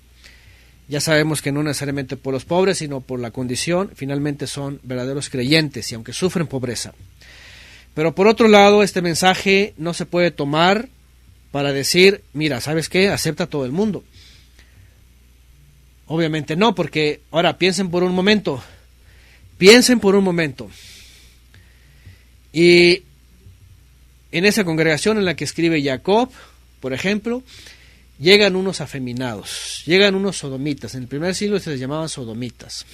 Ya sabemos que no necesariamente por los pobres, sino por la condición, finalmente son verdaderos creyentes y aunque sufren pobreza. Pero por otro lado, este mensaje no se puede tomar para decir, mira, ¿sabes qué? Acepta a todo el mundo. Obviamente no, porque ahora piensen por un momento. Y en esa congregación en la que escribe Jacob, por ejemplo, llegan unos afeminados, llegan unos sodomitas. En el primer siglo se les llamaban sodomitas.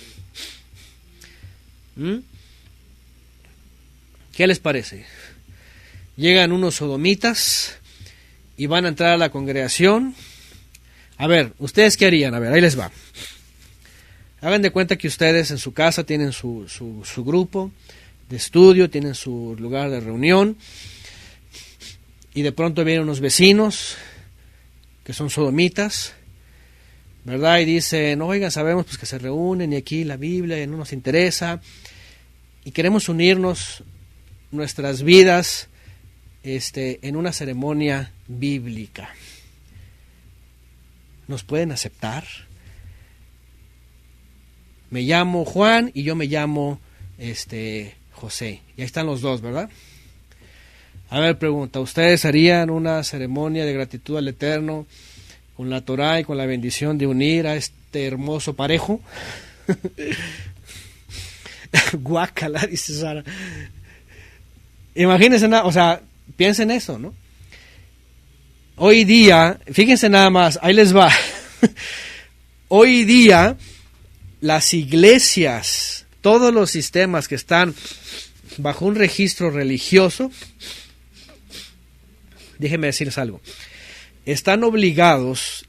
¿Qué les parece? Llegan unos sodomitas y van a entrar a la congregación. A ver, ¿ustedes qué harían? A ver, ahí les va. Hagan de cuenta que ustedes en su casa tienen su grupo de estudio, tienen su lugar de reunión, y de pronto vienen unos vecinos que son sodomitas, ¿verdad? Y dicen, oigan, sabemos pues que se reúnen y aquí la Biblia no nos interesa, y queremos unirnos nuestras vidas en una ceremonia bíblica. ¿Nos pueden aceptar? Me llamo Juan y yo me llamo José. Y ahí están los dos, ¿verdad? A ver, pregunta, ¿ustedes harían una ceremonia de gratitud al Eterno con la Torá y con la bendición de unir a este hermoso parejo? Guácala, dice Sara. Imagínense, o sea, piensen eso, ¿no? Hoy día, fíjense nada más, ahí les va. Hoy día, las iglesias, todos los sistemas que están bajo un registro religioso, déjenme decirles algo, están obligados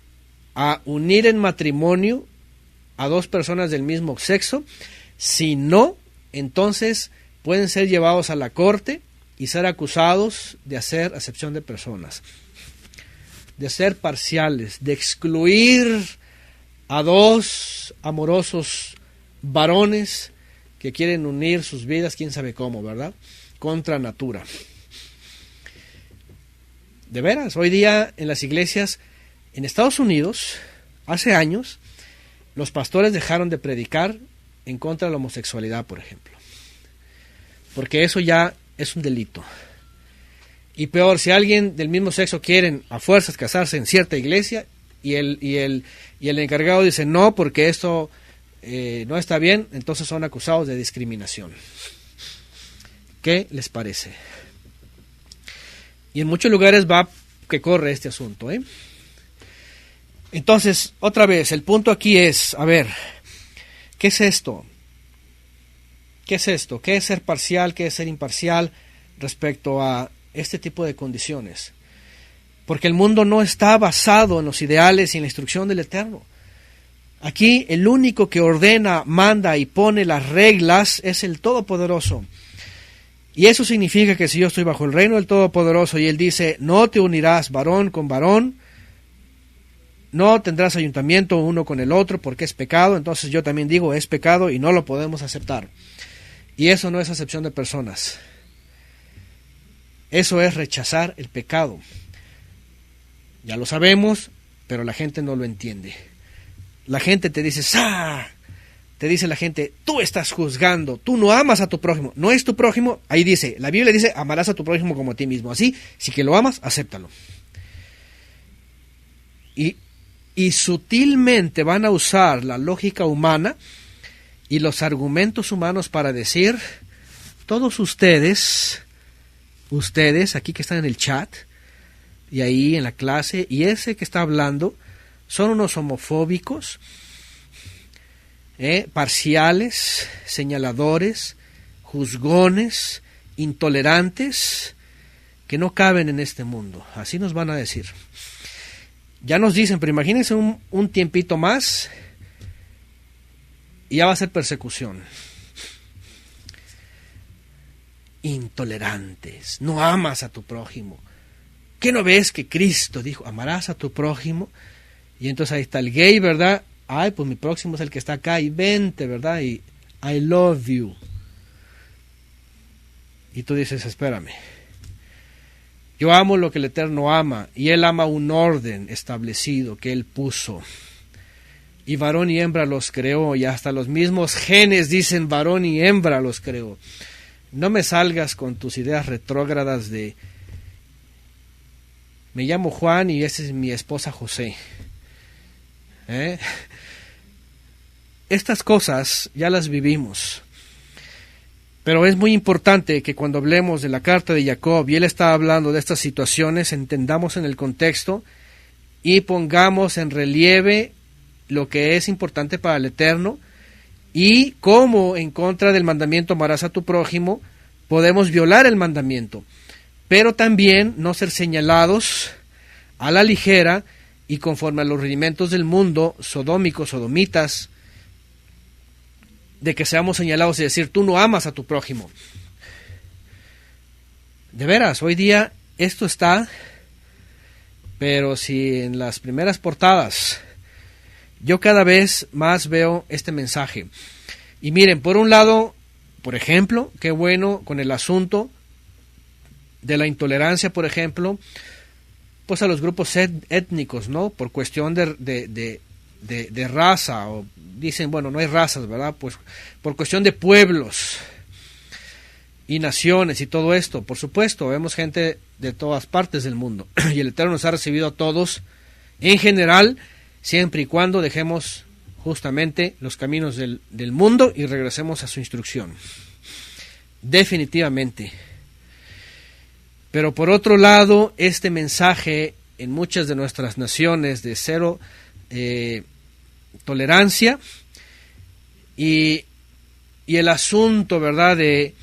a unir en matrimonio a dos personas del mismo sexo. Si no, entonces pueden ser llevados a la corte y ser acusados de hacer acepción de personas, de ser parciales, de excluir a dos amorosos varones que quieren unir sus vidas, quién sabe cómo, ¿verdad? Contra natura. De veras, hoy día en las iglesias en Estados Unidos, hace años, los pastores dejaron de predicar en contra de la homosexualidad, por ejemplo, porque eso ya es un delito. Y peor, si alguien del mismo sexo quieren a fuerzas casarse en cierta iglesia y el encargado dice no, porque esto no está bien, entonces son acusados de discriminación. ¿Qué les parece? Y en muchos lugares va que corre este asunto, ¿eh? Entonces, otra vez, el punto aquí es, a ver, ¿qué es esto? ¿Qué es esto? ¿Qué es ser parcial? ¿Qué es ser imparcial respecto a este tipo de condiciones? porque el mundo no está basado en los ideales y en la instrucción del Eterno. Aquí el único que ordena, manda y pone las reglas es el Todopoderoso. Y eso significa que si yo estoy bajo el reino del Todopoderoso y Él dice, no te unirás varón con varón, no tendrás ayuntamiento uno con el otro porque es pecado, entonces yo también digo es pecado y no lo podemos aceptar. Y eso no es acepción de personas. Eso es rechazar el pecado. Ya lo sabemos, pero la gente no lo entiende. La gente te dice, ¡ah! Te dice la gente, tú estás juzgando, tú no amas a tu prójimo. No es tu prójimo, ahí dice, la Biblia dice, amarás a tu prójimo como a ti mismo. Así, si que lo amas, acéptalo. Y sutilmente van a usar la lógica humana y los argumentos humanos para decir, todos ustedes, aquí que están en el chat, y ahí en la clase, y ese que está hablando, son unos homofóbicos, parciales, señaladores, juzgones, intolerantes, que no caben en este mundo. Así nos van a decir. Ya nos dicen, pero imagínense un tiempito más y ya va a ser persecución. Intolerantes, no amas a tu prójimo. ¿Qué no ves que Cristo dijo, amarás a tu prójimo? Y entonces ahí está el gay, ¿verdad? Ay, pues mi próximo es el que está acá y vente, ¿verdad? Y I love you. Y tú dices, espérame. Yo amo lo que el Eterno ama, y Él ama un orden establecido que Él puso. Y varón y hembra los creó, y hasta los mismos genes dicen varón y hembra los creó. No me salgas con tus ideas retrógradas de me llamo Juan y esa es mi esposa José. Estas cosas ya las vivimos. Pero es muy importante que cuando hablemos de la carta de Jacob y él está hablando de estas situaciones, entendamos en el contexto y pongamos en relieve lo que es importante para el Eterno y cómo en contra del mandamiento amarás a tu prójimo podemos violar el mandamiento, pero también no ser señalados a la ligera y conforme a los rudimentos del mundo, sodómicos, sodomitas, de que seamos señalados y decir, tú no amas a tu prójimo. De veras, hoy día esto está, pero si en las primeras portadas, yo cada vez más veo este mensaje. Y miren, por un lado, por ejemplo, qué bueno con el asunto de la intolerancia, por ejemplo, pues a los grupos étnicos, ¿no? Por cuestión de raza, o dicen, bueno, no hay razas, ¿verdad? Pues por cuestión de pueblos y naciones y todo esto, por supuesto, vemos gente de todas partes del mundo y el Eterno nos ha recibido a todos en general, siempre y cuando dejemos justamente los caminos del mundo y regresemos a su instrucción. Definitivamente. Pero por otro lado, este mensaje en muchas de nuestras naciones de cero tolerancia y el asunto, ¿verdad?, de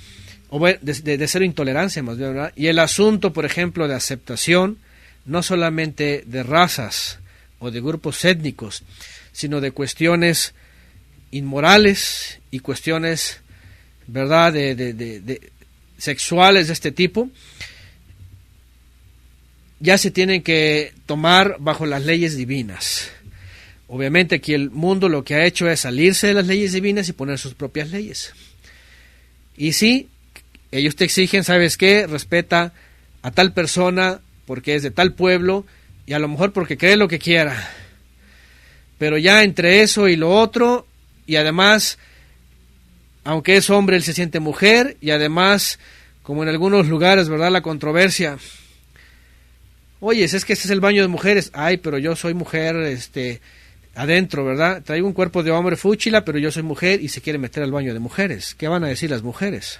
cero intolerancia, más bien, ¿verdad? Y el asunto, por ejemplo, de aceptación, no solamente de razas o de grupos étnicos, sino de cuestiones inmorales y cuestiones, ¿verdad?, de sexuales de este tipo, ya se tienen que tomar bajo las leyes divinas. Obviamente aquí el mundo lo que ha hecho es salirse de las leyes divinas y poner sus propias leyes. Y sí, ellos te exigen, ¿sabes qué? Respeta a tal persona porque es de tal pueblo y a lo mejor porque cree lo que quiera. Pero ya entre eso y lo otro, y además, aunque es hombre, él se siente mujer, y además, como en algunos lugares, ¿verdad?, la controversia. Oye, es que este es el baño de mujeres. Ay, pero yo soy mujer, adentro, ¿verdad? Traigo un cuerpo de hombre fúchila, pero yo soy mujer y se quiere meter al baño de mujeres. ¿Qué van a decir las mujeres?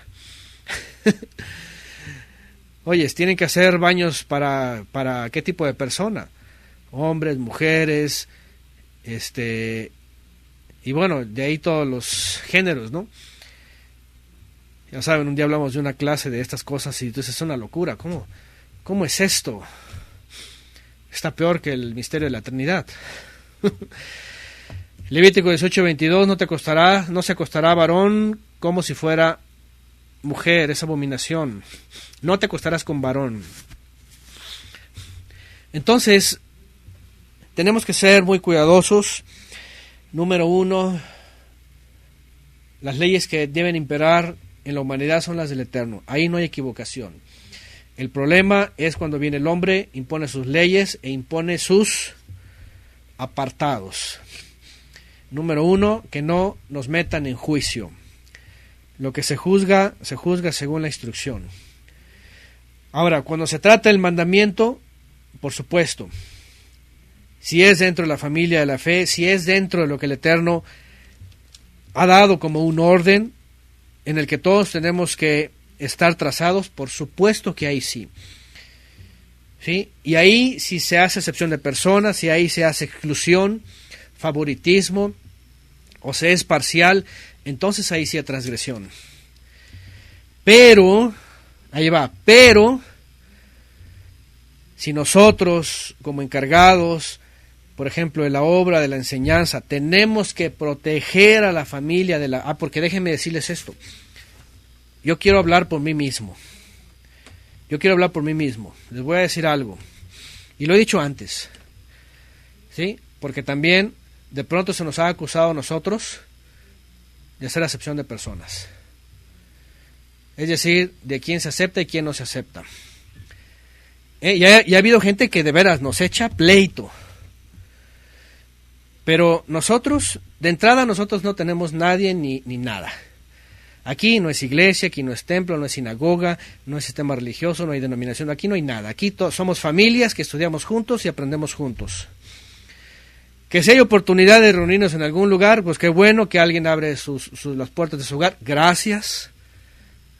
Oye, tienen que hacer baños para ¿qué tipo de persona? Hombres, mujeres, y bueno, de ahí todos los géneros, ¿no? Ya saben, un día hablamos de una clase de estas cosas y entonces es una locura. ¿Cómo es esto? está peor que el misterio de la Trinidad. Levítico 18:22, no se acostará varón como si fuera mujer, es abominación. No te acostarás con varón. Entonces, tenemos que ser muy cuidadosos. Número 1, las leyes que deben imperar en la humanidad son las del Eterno. Ahí no hay equivocación. El problema es cuando viene el hombre, impone sus leyes e impone sus apartados. Número 1, que no nos metan en juicio. Lo que se juzga según la instrucción. Ahora, cuando se trata del mandamiento, por supuesto, si es dentro de la familia de la fe, si es dentro de lo que el Eterno ha dado como un orden en el que todos tenemos que estar trazados, por supuesto que ahí sí. ¿Sí? Y ahí si se hace excepción de personas, si ahí se hace exclusión, favoritismo, o se es parcial, entonces ahí sí hay transgresión. Pero, ahí va, pero, si nosotros como encargados, por ejemplo, de la obra, de la enseñanza, tenemos que proteger a la familia de la... porque déjenme decirles esto, yo quiero hablar por mí mismo. Les voy a decir algo. Y lo he dicho antes. ¿Sí? Porque también de pronto se nos ha acusado a nosotros de hacer acepción de personas. Es decir, de quién se acepta y quién no se acepta. Ya ha habido gente que de veras nos echa pleito. Pero nosotros, de entrada, nosotros no tenemos nadie ni nada. Aquí no es iglesia, aquí no es templo, no es sinagoga, no es sistema religioso, no hay denominación, aquí no hay nada. Aquí somos familias que estudiamos juntos y aprendemos juntos. Que si hay oportunidad de reunirnos en algún lugar, pues qué bueno que alguien abre las puertas de su hogar. Gracias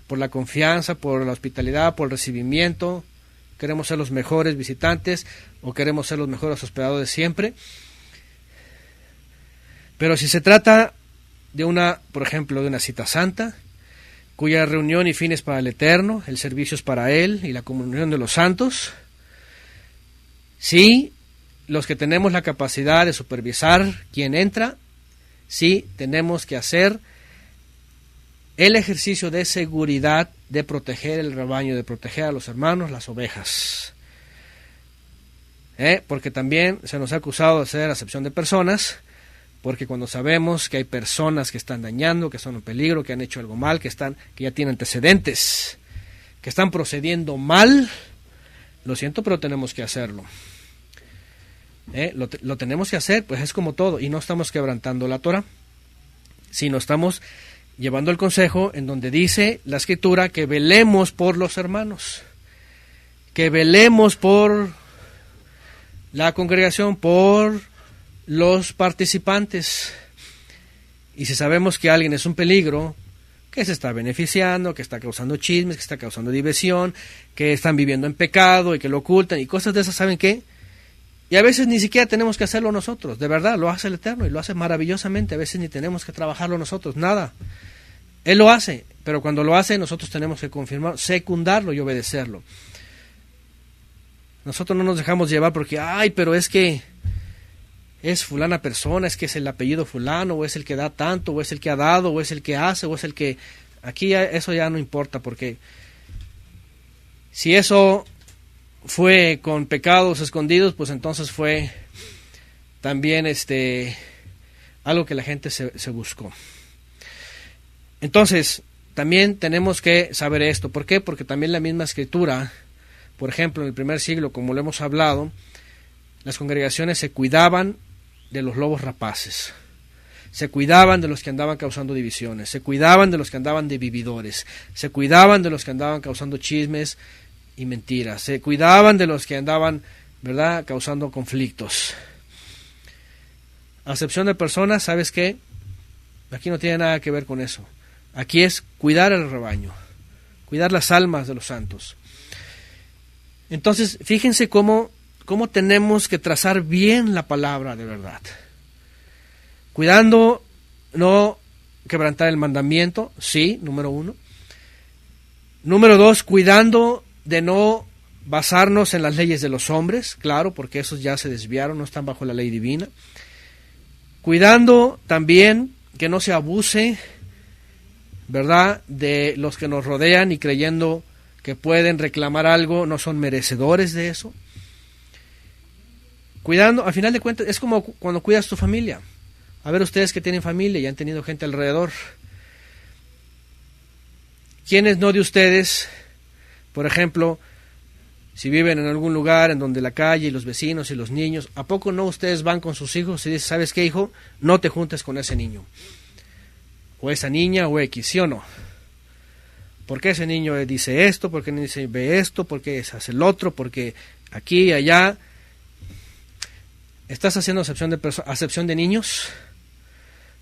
por la confianza, por la hospitalidad, por el recibimiento. Queremos ser los mejores visitantes o queremos ser los mejores hospedadores siempre. Pero si se trata de por ejemplo, de una cita santa, cuya reunión y fin es para el Eterno, el servicio es para Él y la comunión de los santos, sí, los que tenemos la capacidad de supervisar quién entra, sí, tenemos que hacer el ejercicio de seguridad, de proteger el rebaño, de proteger a los hermanos, las ovejas. Porque también se nos ha acusado de hacer acepción de personas, porque cuando sabemos que hay personas que están dañando, que son un peligro, que han hecho algo mal, que ya tienen antecedentes, que están procediendo mal, lo siento, pero tenemos que hacerlo. Lo tenemos que hacer, pues es como todo, y no estamos quebrantando la Torah, sino estamos llevando el consejo en donde dice la Escritura que velemos por los hermanos, que velemos por la congregación, por los participantes. Y si sabemos que alguien es un peligro, que se está beneficiando, que está causando chismes, que está causando diversión, que están viviendo en pecado y que lo ocultan y cosas de esas, ¿saben qué? Y a veces ni siquiera tenemos que hacerlo nosotros, de verdad, lo hace el Eterno y lo hace maravillosamente, a veces ni tenemos que trabajarlo nosotros, nada. Él lo hace, pero cuando lo hace nosotros tenemos que confirmar, secundarlo y obedecerlo. Nosotros no nos dejamos llevar porque, pero es que es fulana persona, es que es el apellido fulano, o es el que da tanto, o es el que ha dado, o es el que hace, o es el que... Aquí eso ya no importa, porque si eso fue con pecados escondidos, pues entonces fue también algo que la gente se buscó. Entonces, también tenemos que saber esto. ¿Por qué? Porque también la misma Escritura, por ejemplo, en el primer siglo, como lo hemos hablado, las congregaciones se cuidaban de los lobos rapaces, se cuidaban de los que andaban causando divisiones, se cuidaban de los que andaban de vividores, se cuidaban de los que andaban causando chismes y mentiras, se cuidaban de los que andaban, ¿verdad?, causando conflictos. Acepción de personas, ¿sabes qué? Aquí no tiene nada que ver con eso. Aquí es cuidar el rebaño, cuidar las almas de los santos. Entonces, fíjense cómo tenemos que trazar bien la palabra de verdad. Cuidando no quebrantar el mandamiento, sí, número 1. Número 2, cuidando de no basarnos en las leyes de los hombres, claro, porque esos ya se desviaron, no están bajo la ley divina. Cuidando también que no se abuse, ¿verdad?, de los que nos rodean y creyendo que pueden reclamar algo, no son merecedores de eso. Cuidando, al final de cuentas, es como cuando cuidas tu familia. A ver, ustedes que tienen familia y han tenido gente alrededor, ¿quiénes no de ustedes, por ejemplo, si viven en algún lugar en donde la calle y los vecinos y los niños, ¿a poco no ustedes van con sus hijos y dicen, ¿sabes qué, hijo? No te juntes con ese niño, o esa niña, o X, ¿sí o no? ¿Por qué ese niño dice esto? ¿Por qué dice ve esto? ¿Por qué hace el otro? ¿Por qué aquí y allá? ¿Estás haciendo acepción de niños?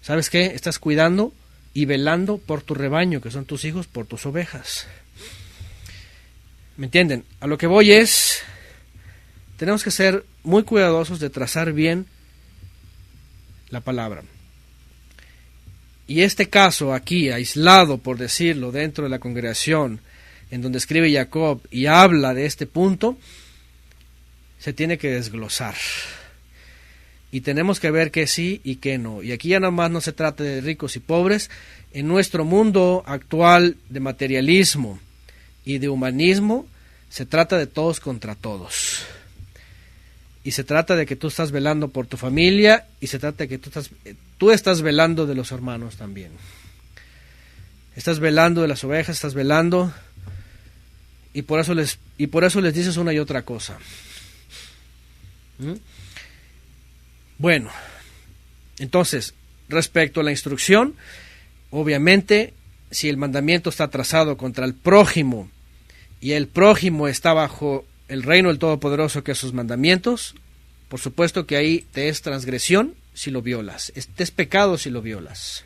¿Sabes qué? Estás cuidando y velando por tu rebaño, que son tus hijos, por tus ovejas. ¿Me entienden? A lo que voy es, tenemos que ser muy cuidadosos de trazar bien la palabra. Y este caso aquí, aislado, por decirlo, dentro de la congregación, en donde escribe Jacob y habla de este punto, se tiene que desglosar. Y tenemos que ver que sí y que no. Y aquí ya nada más no se trata de ricos y pobres. En nuestro mundo actual de materialismo y de humanismo, se trata de todos contra todos. Y se trata de que tú estás velando por tu familia, y se trata de que tú estás velando de los hermanos también. Estás velando de las ovejas, estás velando, y por eso les dices una y otra cosa. Bueno, entonces, respecto a la instrucción, obviamente, si el mandamiento está trazado contra el prójimo, y el prójimo está bajo el reino del Todopoderoso, que es sus mandamientos, por supuesto que ahí te es transgresión si lo violas, te es pecado si lo violas.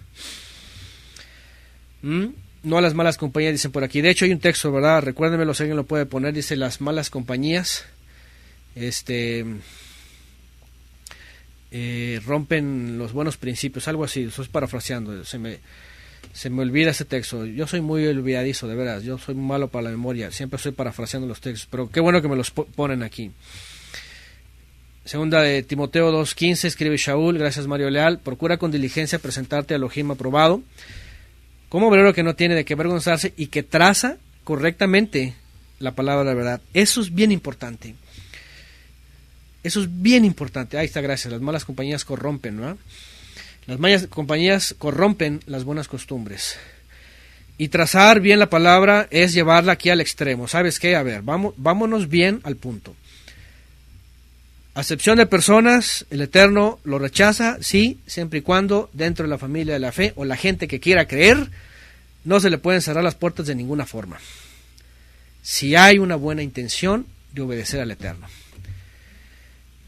No a las malas compañías, dicen por aquí. De hecho hay un texto, ¿verdad? Recuérdenmelo si alguien lo puede poner, dice las malas compañías rompen los buenos principios, algo así, eso es parafraseando, se me olvida ese texto. Yo soy muy olvidadizo, de veras, yo soy malo para la memoria, siempre estoy parafraseando los textos, pero qué bueno que me los ponen aquí. Segunda de Timoteo 2:15, escribe Shaul, gracias Mario Leal, procura con diligencia presentarte a Elohim aprobado, como obrero que no tiene de qué avergonzarse y que traza correctamente la palabra de la verdad. Eso es bien importante. Eso es bien importante. Ahí está, gracias. Las malas compañías corrompen, ¿no? Las malas compañías corrompen las buenas costumbres. Y trazar bien la palabra es llevarla aquí al extremo. ¿Sabes qué? A ver, vámonos bien al punto. Acepción de personas, el Eterno lo rechaza, sí, siempre y cuando dentro de la familia de la fe o la gente que quiera creer, no se le pueden cerrar las puertas de ninguna forma. Si hay una buena intención de obedecer al Eterno.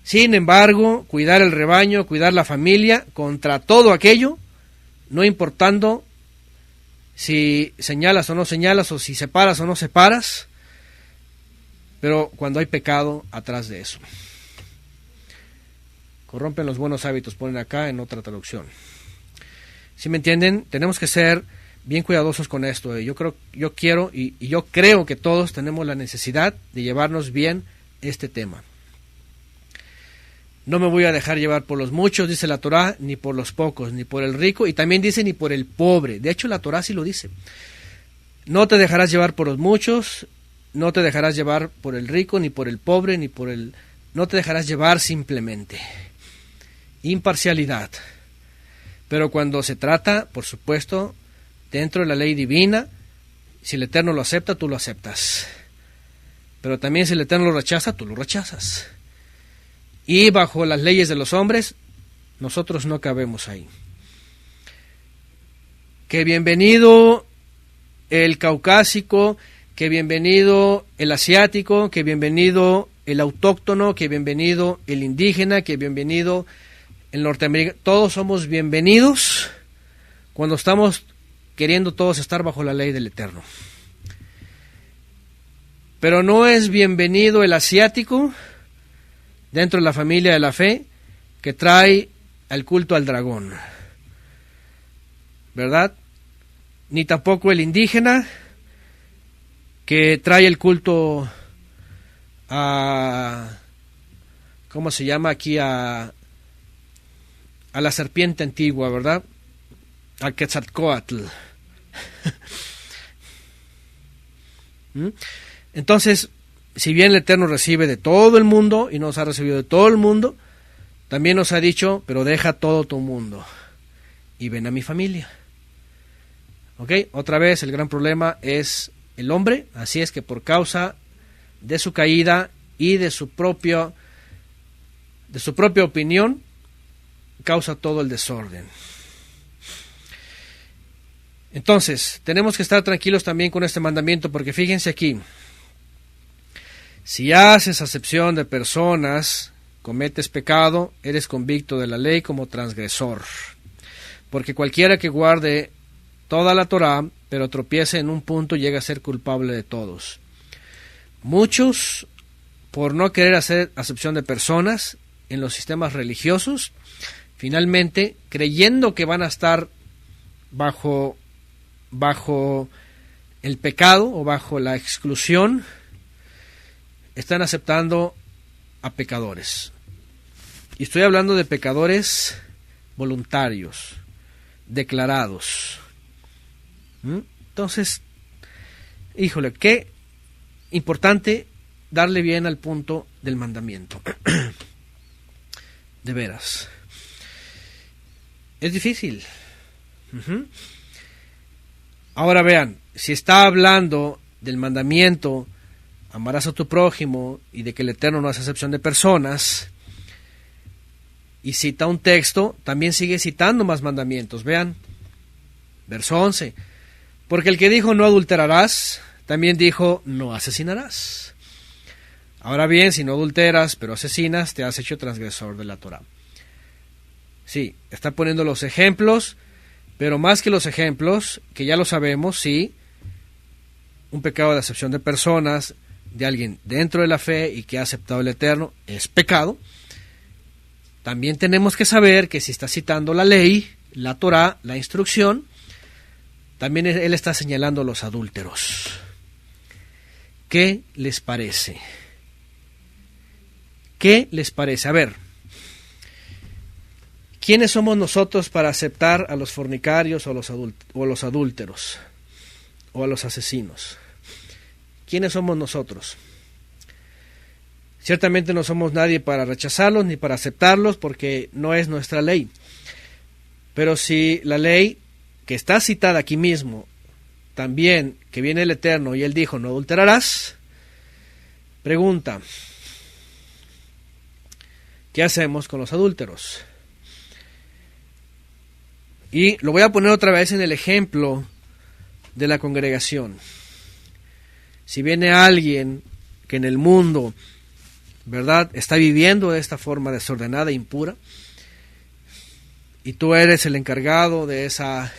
Sin embargo, cuidar el rebaño, cuidar la familia, contra todo aquello, no importando si señalas o no señalas, o si separas o no separas, pero cuando hay pecado atrás de eso. Corrompen los buenos hábitos, ponen acá en otra traducción. ¿Sí me entienden? Tenemos que ser bien cuidadosos con esto. Yo creo que todos tenemos la necesidad de llevarnos bien este tema. No me voy a dejar llevar por los muchos, dice la Torá, ni por los pocos, ni por el rico, y también dice ni por el pobre. De hecho, la Torá sí lo dice. No te dejarás llevar por los muchos, no te dejarás llevar por el rico, ni por el pobre, no te dejarás llevar simplemente. Imparcialidad. Pero cuando se trata, por supuesto, dentro de la ley divina, si el Eterno lo acepta, tú lo aceptas. Pero también si el Eterno lo rechaza, tú lo rechazas. Y bajo las leyes de los hombres, nosotros no cabemos ahí. Que bienvenido el caucásico, que bienvenido el asiático, que bienvenido el autóctono, que bienvenido el indígena, que bienvenido el norteamericano. Todos somos bienvenidos cuando estamos queriendo todos estar bajo la ley del Eterno. Pero no es bienvenido el asiático dentro de la familia de la fe que trae al culto al dragón, ¿verdad? Ni tampoco el indígena que trae el culto a ¿cómo se llama aquí? A la serpiente antigua, ¿verdad? A Quetzalcóatl. Entonces, si bien el Eterno recibe de todo el mundo y nos ha recibido de todo el mundo, también nos ha dicho, pero deja todo tu mundo y ven a mi familia. ¿Ok? Otra vez, el gran problema es el hombre, así es que por causa de su caída y de su propia opinión, causa todo el desorden. Entonces, tenemos que estar tranquilos también con este mandamiento, porque fíjense aquí, si haces acepción de personas, cometes pecado, eres convicto de la ley como transgresor, porque cualquiera que guarde toda la Torá, pero tropiece en un punto, llega a ser culpable de todos. Muchos, por no querer hacer acepción de personas en los sistemas religiosos, finalmente, creyendo que van a estar bajo el pecado o bajo la exclusión, están aceptando a pecadores. Y estoy hablando de pecadores voluntarios, declarados. Entonces, híjole, qué importante darle bien al punto del mandamiento. De veras. Es difícil. Ahora vean, si está hablando del mandamiento, amarás a tu prójimo, y de que el Eterno no hace excepción de personas, y cita un texto, también sigue citando más mandamientos. Vean, verso 11. Porque el que dijo no adulterarás, también dijo no asesinarás. Ahora bien, si no adulteras, pero asesinas, te has hecho transgresor de la Torá. Sí, está poniendo los ejemplos, pero más que los ejemplos, que ya lo sabemos, sí, un pecado de acepción de personas, de alguien dentro de la fe y que ha aceptado el Eterno, es pecado. También tenemos que saber que si está citando la ley, la Torá, la instrucción, también él está señalando a los adúlteros. ¿Qué les parece? ¿Qué les parece? A ver, ¿quiénes somos nosotros para aceptar a los fornicarios o a los adúlteros o a los asesinos? ¿Quiénes somos nosotros? Ciertamente no somos nadie para rechazarlos ni para aceptarlos, porque no es nuestra ley. Pero si la ley que está citada aquí mismo, también que viene el Eterno y Él dijo no adulterarás, pregunta, ¿qué hacemos con los adúlteros? Y lo voy a poner otra vez en el ejemplo de la congregación. Si viene alguien que en el mundo, ¿verdad?, está viviendo de esta forma desordenada e impura, y tú eres el encargado de esa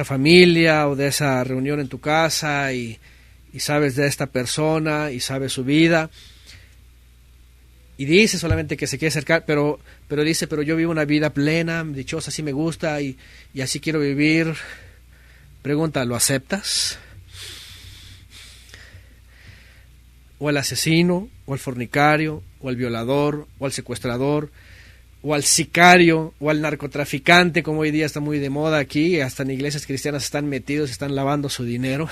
familia o de esa reunión en tu casa, y sabes de esta persona y sabes su vida, y dice solamente que se quiere acercar, pero dice, pero yo vivo una vida plena, dichosa, así me gusta y así quiero vivir. Pregunta, ¿lo aceptas? O al asesino, o al fornicario, o al violador, o al secuestrador, o al sicario, o al narcotraficante, como hoy día está muy de moda aquí, hasta en iglesias cristianas están metidos, están lavando su dinero.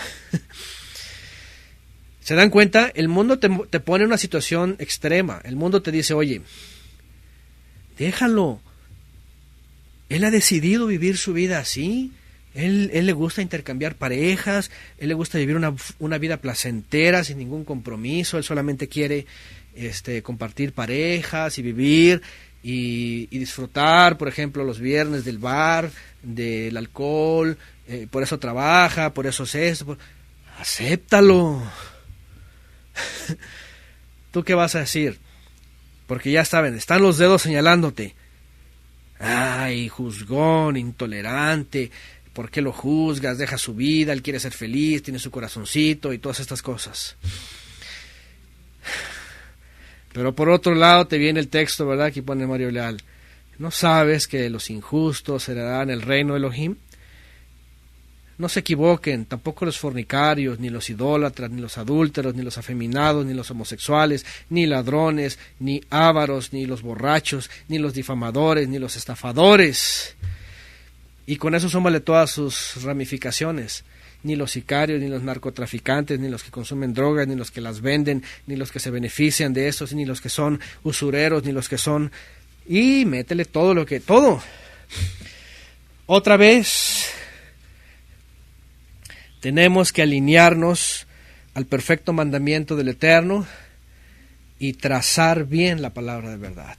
¿Se dan cuenta? El mundo te pone en una situación extrema. El mundo te dice, oye, déjalo. Él ha decidido vivir su vida así. Él le gusta intercambiar parejas. Él le gusta vivir una vida placentera, sin ningún compromiso. Él solamente quiere compartir parejas y vivir y disfrutar, por ejemplo, los viernes del bar, del alcohol. Por eso trabaja, por eso es esto. Acéptalo. ¿Tú qué vas a decir? Porque ya saben, están los dedos señalándote. Ay, juzgón, intolerante, ¿por qué lo juzgas? Deja su vida, él quiere ser feliz, tiene su corazoncito y todas estas cosas. Pero por otro lado te viene el texto, ¿verdad? Aquí pone Mario Leal. ¿No sabes que los injustos heredarán el reino de Elohim? No se equivoquen, tampoco los fornicarios, ni los idólatras, ni los adúlteros, ni los afeminados, ni los homosexuales, ni ladrones, ni ávaros, ni los borrachos, ni los difamadores, ni los estafadores. Y con eso súmale todas sus ramificaciones. Ni los sicarios, ni los narcotraficantes, ni los que consumen drogas, ni los que las venden, ni los que se benefician de esos, ni los que son usureros, ni los que son... Y métele todo. Otra vez, tenemos que alinearnos al perfecto mandamiento del Eterno y trazar bien la palabra de verdad.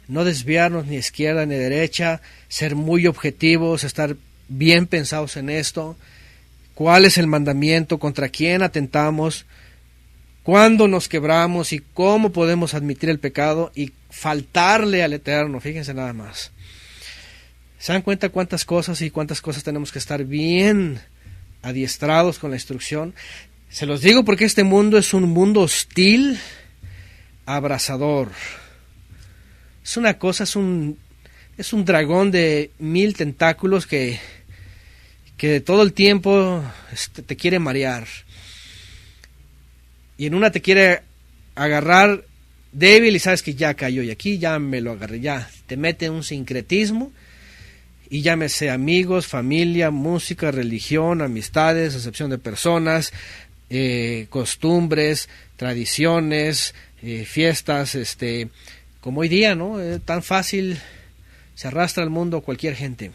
No desviarnos ni izquierda ni derecha, ser muy objetivos, estar bien pensados en esto. ¿Cuál es el mandamiento? ¿Contra quién atentamos? ¿Cuándo nos quebramos? ¿Y cómo podemos admitir el pecado y faltarle al Eterno? Fíjense nada más. ¿Se dan cuenta cuántas cosas tenemos que estar bien adiestrados con la instrucción? Se los digo porque este mundo es un mundo hostil, abrasador. Es una cosa, es un dragón de 1000 tentáculos que todo el tiempo te quiere marear. Y en una te quiere agarrar débil y sabes que ya cayó. Y aquí ya me lo agarré, ya. Te mete en un sincretismo. Y llámese amigos, familia, música, religión, amistades, acepción de personas, costumbres, tradiciones, fiestas, como hoy día, ¿no? Tan fácil se arrastra al mundo cualquier gente.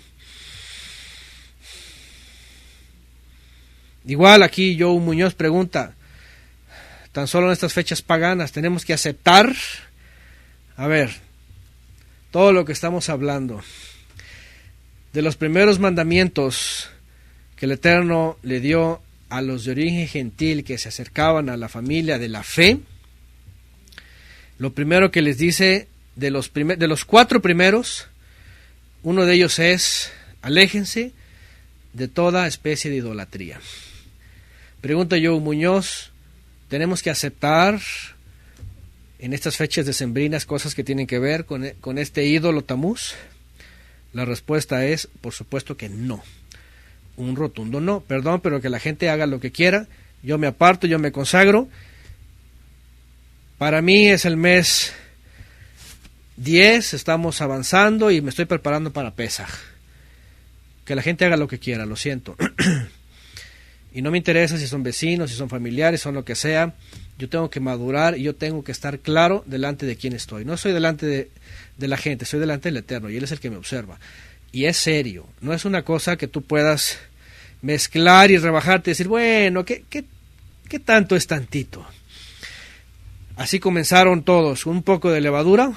Igual aquí Joe Muñoz pregunta, tan solo en estas fechas paganas tenemos que aceptar, a ver, todo lo que estamos hablando, de los primeros mandamientos que el Eterno le dio a los de origen gentil que se acercaban a la familia de la fe. Lo primero que les dice, de los 4 primeros, uno de ellos es, aléjense de toda especie de idolatría. Pregunta Joe Muñoz, ¿tenemos que aceptar en estas fechas decembrinas cosas que tienen que ver con este ídolo Tamuz? La respuesta es, por supuesto que no. Un rotundo no. Perdón, pero que la gente haga lo que quiera. Yo me aparto, yo me consagro. Para mí es el mes 10, estamos avanzando y me estoy preparando para Pesaj. Que la gente haga lo que quiera, lo siento. Y no me interesa si son vecinos, si son familiares, son lo que sea. Yo tengo que madurar y yo tengo que estar claro delante de quién estoy. No soy delante de la gente, soy delante del Eterno y Él es el que me observa. Y es serio, no es una cosa que tú puedas mezclar y rebajarte y decir, bueno, ¿qué tanto es tantito? Así comenzaron todos, un poco de levadura,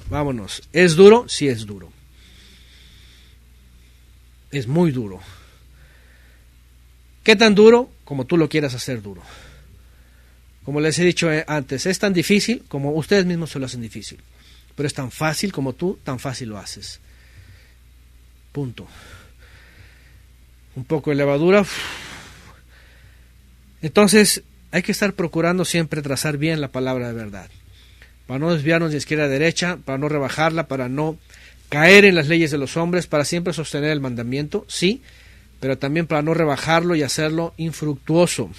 vámonos. ¿Es duro? Sí es duro. Es muy duro. ¿Qué tan duro? Como tú lo quieras hacer duro. Como les he dicho antes, es tan difícil como ustedes mismos se lo hacen difícil. Pero es tan fácil como tú, tan fácil lo haces. Punto. Un poco de levadura. Entonces, hay que estar procurando siempre trazar bien la palabra de verdad. Para no desviarnos de izquierda a derecha, para no rebajarla, para no caer en las leyes de los hombres, para siempre sostener el mandamiento, sí, pero también para no rebajarlo y hacerlo infructuoso.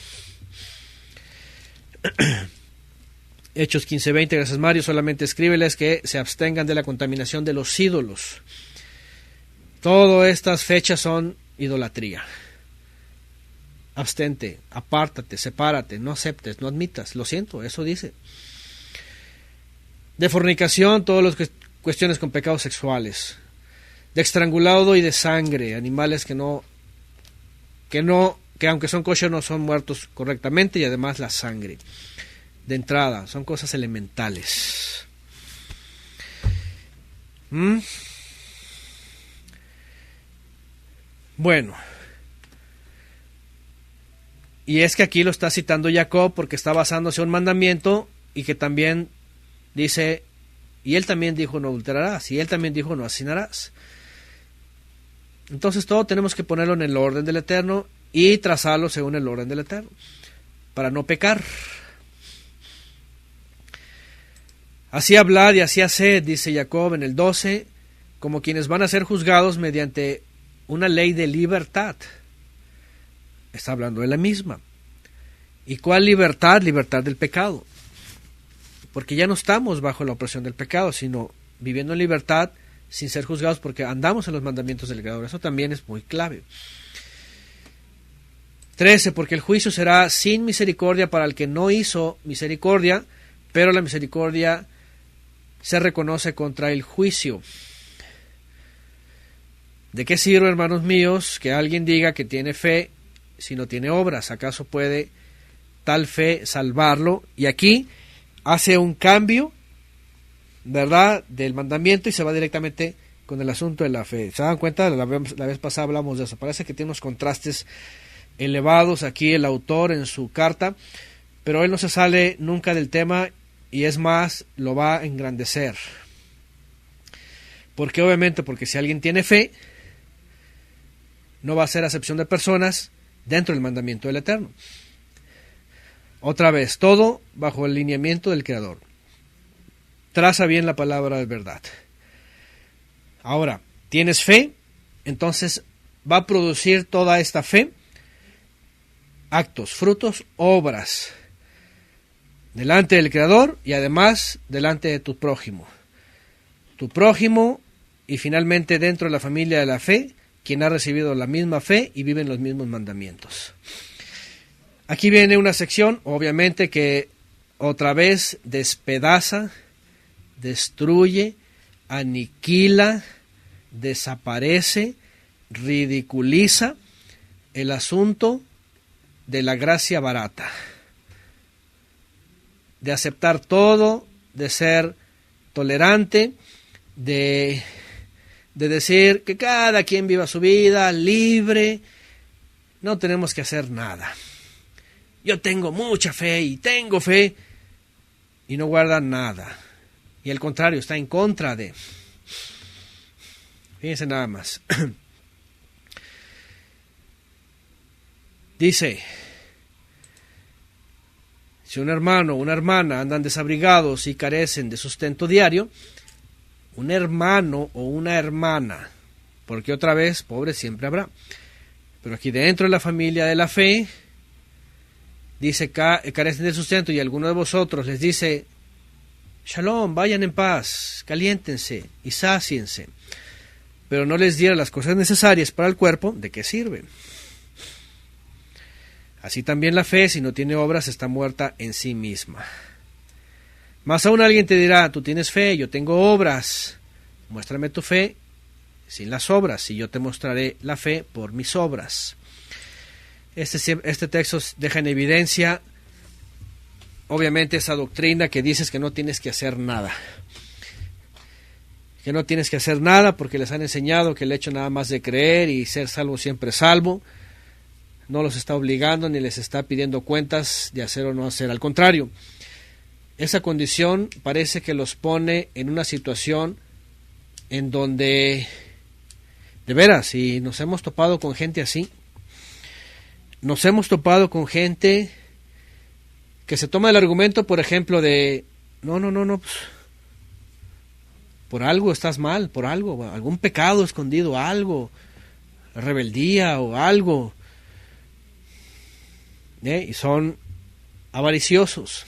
Hechos 15:20, gracias Mario, solamente escríbeles que se abstengan de la contaminación de los ídolos. Todas estas fechas son idolatría. Abstente, apártate, sepárate, no aceptes, no admitas, lo siento, eso dice. De fornicación, todas las cuestiones con pecados sexuales. De estrangulado y de sangre, animales que aunque son kosher no son muertos correctamente, y además la sangre. De entrada, son cosas elementales. Bueno, y es que aquí lo está citando Jacob porque está basándose en un mandamiento y que también dice, y él también dijo no adulterarás, y él también dijo no asesinarás. Entonces todo tenemos que ponerlo en el orden del Eterno y trazarlo según el orden del Eterno, para no pecar. Así hablad y así haced, dice Jacob en el 12, como quienes van a ser juzgados mediante una ley de libertad. Está hablando de la misma. ¿Y cuál libertad? Libertad del pecado. Porque ya no estamos bajo la opresión del pecado, sino viviendo en libertad sin ser juzgados porque andamos en los mandamientos del Creador. Eso también es muy clave. 13. Porque el juicio será sin misericordia para el que no hizo misericordia, pero la misericordia se reconoce contra el juicio. ¿De qué sirve, hermanos míos, que alguien diga que tiene fe si no tiene obras? ¿Acaso puede tal fe salvarlo? Y aquí hace un cambio, ¿verdad?, del mandamiento y se va directamente con el asunto de la fe. ¿Se dan cuenta? La vez pasada hablamos de eso. Parece que tiene unos contrastes elevados aquí el autor en su carta, pero él no se sale nunca del tema y es más, lo va a engrandecer. ¿Por qué? Obviamente porque si alguien tiene fe, no va a hacer acepción de personas dentro del mandamiento del Eterno. Otra vez, todo bajo el lineamiento del Creador. Traza bien la palabra de verdad. Ahora, ¿tienes fe? Entonces va a producir toda esta fe actos, frutos, obras delante del Creador y además delante de tu prójimo. Tu prójimo y finalmente dentro de la familia de la fe, quien ha recibido la misma fe y vive en los mismos mandamientos. Aquí viene una sección, obviamente, que otra vez despedaza, destruye, aniquila, desaparece, ridiculiza el asunto de la gracia barata, de aceptar todo, de ser tolerante, de decir que cada quien viva su vida libre, no tenemos que hacer nada. Yo tengo mucha fe y tengo fe y no guarda nada. Y al contrario, está en contra de. Fíjense nada más. Dice, si un hermano o una hermana andan desabrigados y carecen de sustento diario, un hermano o una hermana, porque otra vez, pobre siempre habrá, pero aquí dentro de la familia de la fe, dice, carecen de sustento y alguno de vosotros les dice, Shalom, vayan en paz, caliéntense y sáciense, pero no les diera las cosas necesarias para el cuerpo, ¿de qué sirve? Así también la fe, si no tiene obras, está muerta en sí misma. Más aún alguien te dirá, tú tienes fe, yo tengo obras, muéstrame tu fe sin las obras, y yo te mostraré la fe por mis obras. Este texto deja en evidencia, obviamente, esa doctrina que dices que no tienes que hacer nada. Que no tienes que hacer nada porque les han enseñado que el hecho nada más de creer y ser salvo siempre salvo, no los está obligando ni les está pidiendo cuentas de hacer o no hacer. Al contrario, esa condición parece que los pone en una situación en donde, de veras, y nos hemos topado con gente así, nos hemos topado con gente que se toma el argumento, por ejemplo, de, no, pues, por algo estás mal, por algo, algún pecado escondido, algo, rebeldía o algo, y son avariciosos.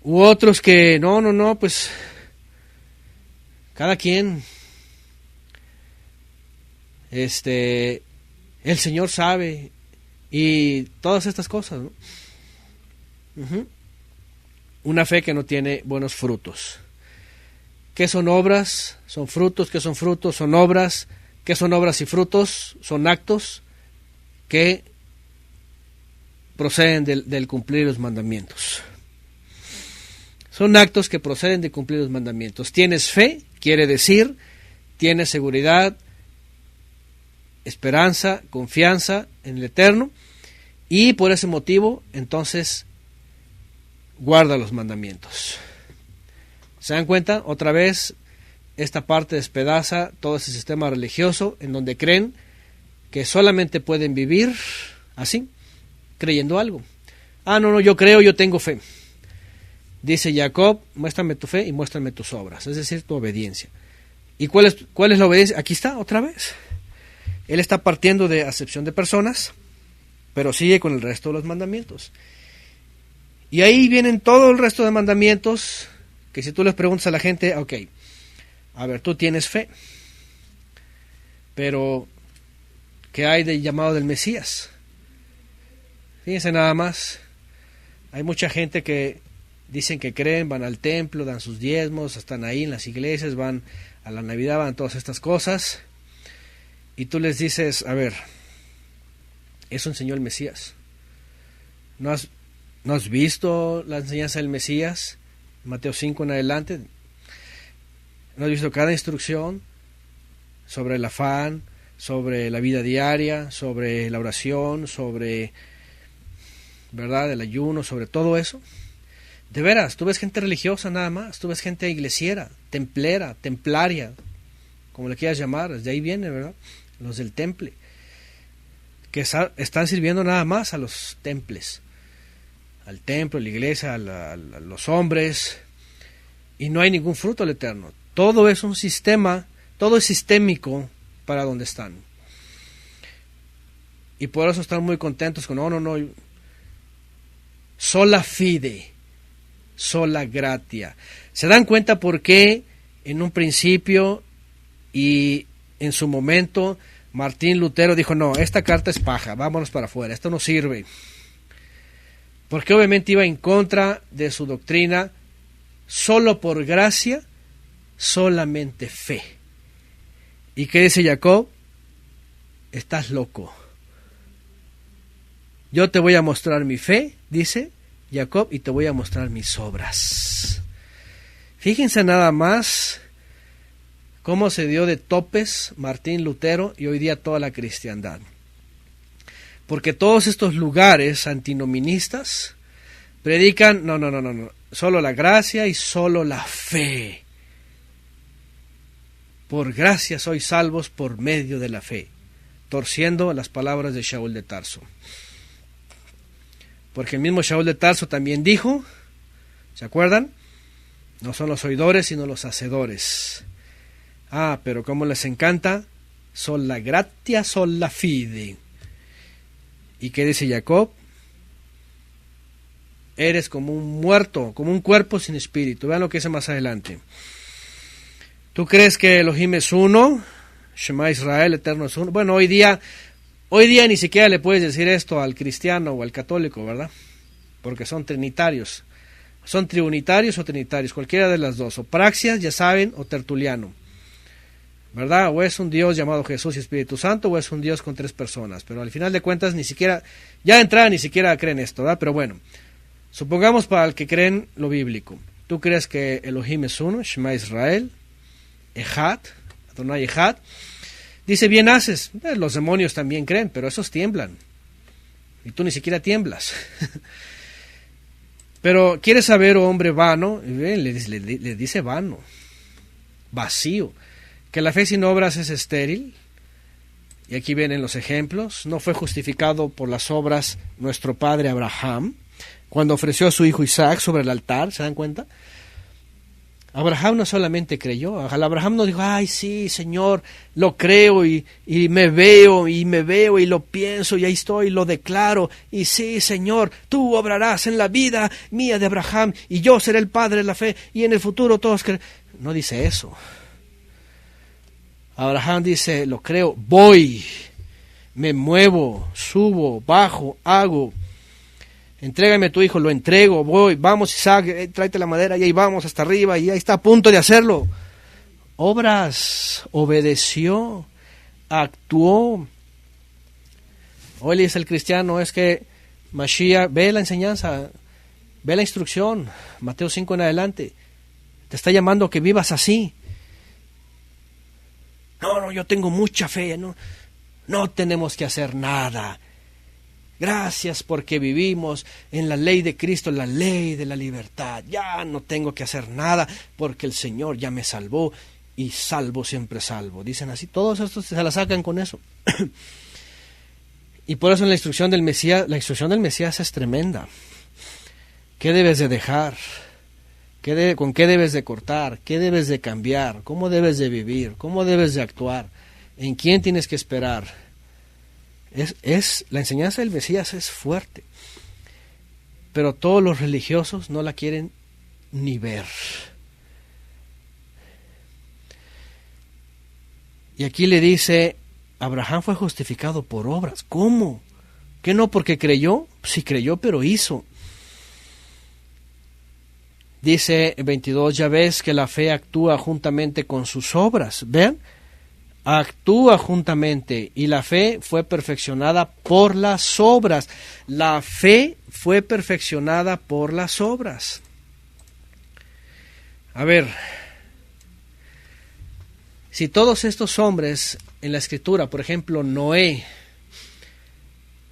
U otros que, no, pues, cada quien, el Señor sabe, y todas estas cosas, ¿no? Una fe que no tiene buenos frutos. ¿Qué son obras? Son frutos. ¿Qué son frutos? Son obras. ¿Qué son obras y frutos? Son actos que proceden del cumplir los mandamientos. Son actos que proceden de cumplir los mandamientos. Tienes fe, quiere decir, tienes seguridad, esperanza, confianza en el Eterno, y por ese motivo, entonces, guarda los mandamientos. ¿Se dan cuenta? Otra vez, esta parte despedaza todo ese sistema religioso en donde creen que solamente pueden vivir así, creyendo algo. No, yo creo, yo tengo fe. Dice Jacob, muéstrame tu fe y muéstrame tus obras, es decir, tu obediencia. ¿Y cuál es la obediencia? Aquí está, otra vez. Él está partiendo de acepción de personas, pero sigue con el resto de los mandamientos. Y ahí vienen todo el resto de mandamientos, que si tú les preguntas a la gente, ok, a ver, tú tienes fe, pero ¿qué hay del llamado del Mesías? Fíjense nada más, hay mucha gente que dicen que creen, van al templo, dan sus diezmos, están ahí en las iglesias, van a la Navidad, van a todas estas cosas, y tú les dices, a ver, eso enseñó el Mesías. ¿No has visto la enseñanza del Mesías? Mateo 5 en adelante. ¿No has visto cada instrucción sobre el afán, sobre la vida diaria, sobre la oración, sobre, ¿verdad?, el ayuno, sobre todo eso? De veras, tú ves gente religiosa nada más, tú ves gente iglesiera, templera, templaria, como le quieras llamar, de ahí viene, ¿verdad?, los del temple, que están sirviendo nada más a los temples, al templo, a la iglesia, a los hombres, y no hay ningún fruto al eterno. Todo es un sistema, todo es sistémico para donde están. Y por eso están muy contentos con, no, sola fide, sola gratia. ¿Se dan cuenta por qué en un principio y en su momento Martín Lutero dijo, no, esta carta es paja, vámonos para afuera, esto no sirve? Porque obviamente iba en contra de su doctrina, solo por gracia, solamente fe. ¿Y qué dice Jacob? Estás loco. Yo te voy a mostrar mi fe, dice Jacob, y te voy a mostrar mis obras. Fíjense nada más cómo se dio de topes Martín Lutero y hoy día toda la cristiandad. Porque todos estos lugares antinoministas predican, no, solo la gracia y solo la fe. Por gracia sois salvos por medio de la fe, torciendo las palabras de Shaul de Tarso. Porque el mismo Shaul de Tarso también dijo, ¿se acuerdan? No son los oidores, sino los hacedores. Pero como les encanta, sola gratia, sola fide. ¿Y qué dice Jacob? Eres como un muerto, como un cuerpo sin espíritu. Vean lo que dice más adelante. ¿Tú crees que Elohim es uno? Shema Israel, eterno es uno. Bueno, hoy día ni siquiera le puedes decir esto al cristiano o al católico, ¿verdad? Porque son trinitarios. Son triunitarios o trinitarios, cualquiera de las dos. O praxias, ya saben, o tertuliano. ¿Verdad? O es un Dios llamado Jesús y Espíritu Santo, o es un Dios con tres personas. Pero al final de cuentas ni siquiera, ya de entrada ni siquiera creen esto, ¿verdad? Pero bueno, supongamos para el que creen lo bíblico. ¿Tú crees que Elohim es uno? Shema Israel, Ejad, Adonai Ejad. Dice, bien haces. Los demonios también creen, pero esos tiemblan. Y tú ni siquiera tiemblas. Pero, ¿quieres saber, oh hombre vano? Le dice vano, vacío. Que la fe sin obras es estéril. Y aquí vienen los ejemplos. No fue justificado por las obras nuestro padre Abraham, cuando ofreció a su hijo Isaac sobre el altar. ¿Se dan cuenta? Abraham no solamente creyó. Abraham no dijo, ay sí, Señor, lo creo y me veo y lo pienso y ahí estoy, lo declaro. Y sí, Señor, tú obrarás en la vida mía de Abraham y yo seré el padre de la fe y en el futuro todos creerán. No dice eso. Abraham dice, lo creo, voy, me muevo, subo, bajo, hago. Entrégame a tu hijo, lo entrego, voy, vamos Isaac, tráete la madera y ahí vamos hasta arriba y ahí está a punto de hacerlo. Obras, obedeció, actuó. Hoy le dice el cristiano, es que Mashiach, ve la enseñanza, ve la instrucción, Mateo 5 en adelante, te está llamando a que vivas así. No, yo tengo mucha fe, no tenemos que hacer nada. Gracias porque vivimos en la ley de Cristo, la ley de la libertad. Ya no tengo que hacer nada porque el Señor ya me salvó y salvo siempre salvo. Dicen así, todos estos se la sacan con eso. Y por eso la instrucción del Mesías es tremenda. ¿Qué debes de dejar? ¿Con qué debes de cortar? ¿Qué debes de cambiar? ¿Cómo debes de vivir? ¿Cómo debes de actuar? ¿En quién tienes que esperar? La enseñanza del Mesías es fuerte, pero todos los religiosos no la quieren ni ver. Y aquí le dice, Abraham fue justificado por obras. ¿Cómo? ¿Que no porque creyó? Sí creyó, pero hizo. Dice 22, ya ves que la fe actúa juntamente con sus obras. ¿Ven? Actúa juntamente, y la fe fue perfeccionada por las obras. La fe fue perfeccionada por las obras. A ver, si todos estos hombres en la Escritura, por ejemplo Noé,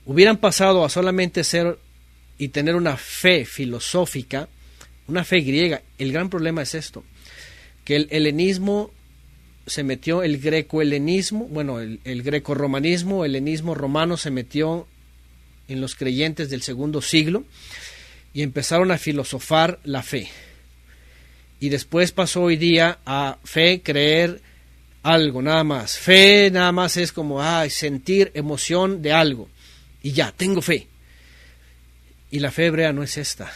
hubieran pasado a solamente ser y tener una fe filosófica, una fe griega, el gran problema es esto, que el helenismo se metió, el greco-helenismo, bueno, el greco-romanismo, el helenismo romano se metió en los creyentes del segundo siglo y empezaron a filosofar la fe. Y después pasó hoy día a fe, creer algo, nada más. Fe nada más es como sentir emoción de algo. Y ya, tengo fe. Y la fe hebrea no es esta.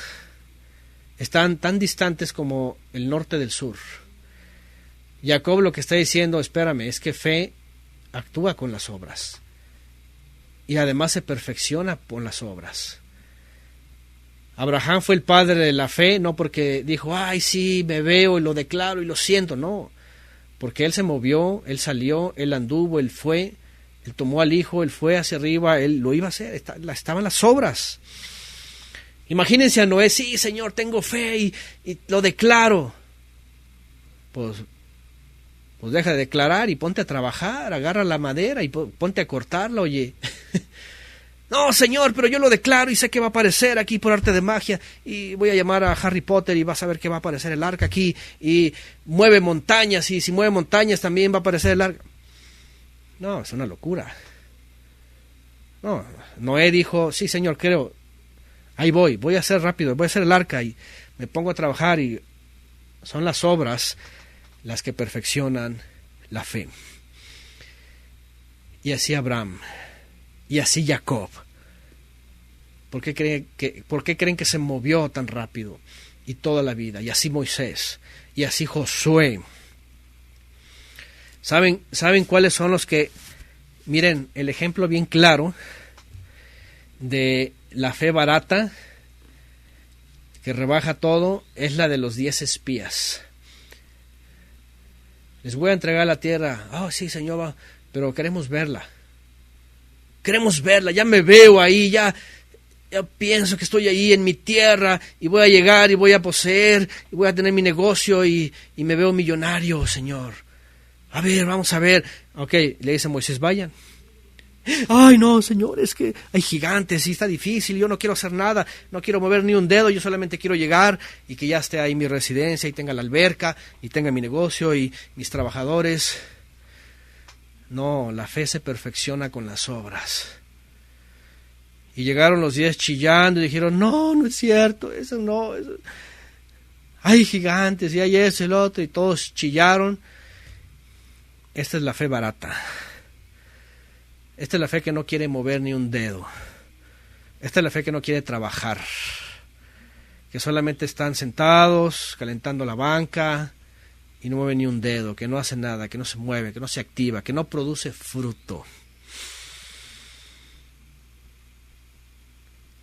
Están tan distantes como el norte del sur. Jacob lo que está diciendo, espérame, es que fe actúa con las obras. Y además se perfecciona con las obras. Abraham fue el padre de la fe, no porque dijo, sí, me veo y lo declaro y lo siento, no. Porque él se movió, él salió, él anduvo, él fue, él tomó al hijo, él fue hacia arriba, él lo iba a hacer, estaban las obras. Imagínense a Noé, sí, Señor, tengo fe y lo declaro. Pues deja de declarar y ponte a trabajar, agarra la madera y ponte a cortarla, oye. No, Señor, pero yo lo declaro y sé que va a aparecer aquí por arte de magia y voy a llamar a Harry Potter y vas a ver que va a aparecer el arca aquí y mueve montañas y si mueve montañas también va a aparecer el arca. No, es una locura. No, Noé dijo, sí, Señor, creo, ahí voy a hacer rápido, voy a hacer el arca y me pongo a trabajar y son las obras las que perfeccionan la fe. Y así Abraham. Y así Jacob. ¿Por qué creen que se movió tan rápido? Y toda la vida. Y así Moisés. Y así Josué. ¿Saben cuáles son los que... Miren, el ejemplo bien claro de la fe barata que rebaja todo es la de los 10 espías. Les voy a entregar la tierra. Sí, Señor, pero queremos verla. Queremos verla, ya me veo ahí, ya pienso que estoy ahí en mi tierra y voy a llegar y voy a poseer y voy a tener mi negocio y me veo millonario, Señor. A ver, vamos a ver. Ok, le dice Moisés, vayan. Ay, no, Señor, es que hay gigantes y está difícil, yo no quiero hacer nada, no quiero mover ni un dedo, yo solamente quiero llegar y que ya esté ahí mi residencia y tenga la alberca y tenga mi negocio y mis trabajadores. No, la fe se perfecciona con las obras. Y llegaron los 10 chillando y dijeron, no es cierto, eso no. Hay gigantes y hay eso y el otro, y todos chillaron. Esta es la fe barata. Esta es la fe que no quiere mover ni un dedo. Esta es la fe que no quiere trabajar. Que solamente están sentados, calentando la banca, y no mueve ni un dedo, que no hace nada, que no se mueve, que no se activa, que no produce fruto.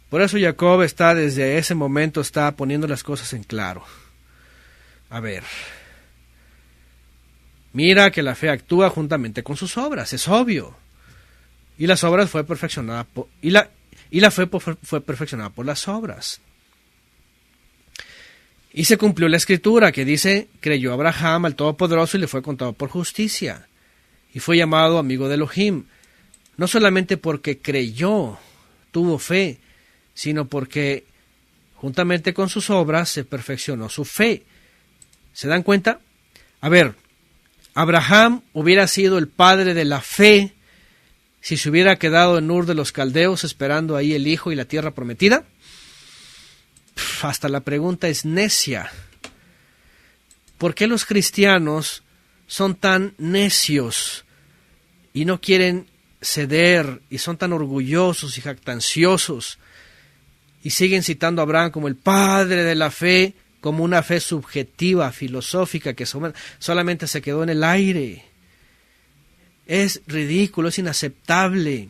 Por eso Jacob desde ese momento está poniendo las cosas en claro. A ver, mira que la fe actúa juntamente con sus obras, es obvio. Y las obras fue perfeccionada la fe fue perfeccionada por las obras. Y se cumplió la escritura que dice, creyó Abraham al Todopoderoso y le fue contado por justicia. Y fue llamado amigo de Elohim. No solamente porque creyó, tuvo fe, sino porque juntamente con sus obras se perfeccionó su fe. ¿Se dan cuenta? A ver, Abraham hubiera sido el padre de la fe si se hubiera quedado en Ur de los Caldeos esperando ahí el hijo y la tierra prometida. Hasta la pregunta es necia. ¿Por qué los cristianos son tan necios y no quieren ceder y son tan orgullosos y jactanciosos y siguen citando a Abraham como el padre de la fe, como una fe subjetiva, filosófica, que solamente se quedó en el aire? Es ridículo, es inaceptable.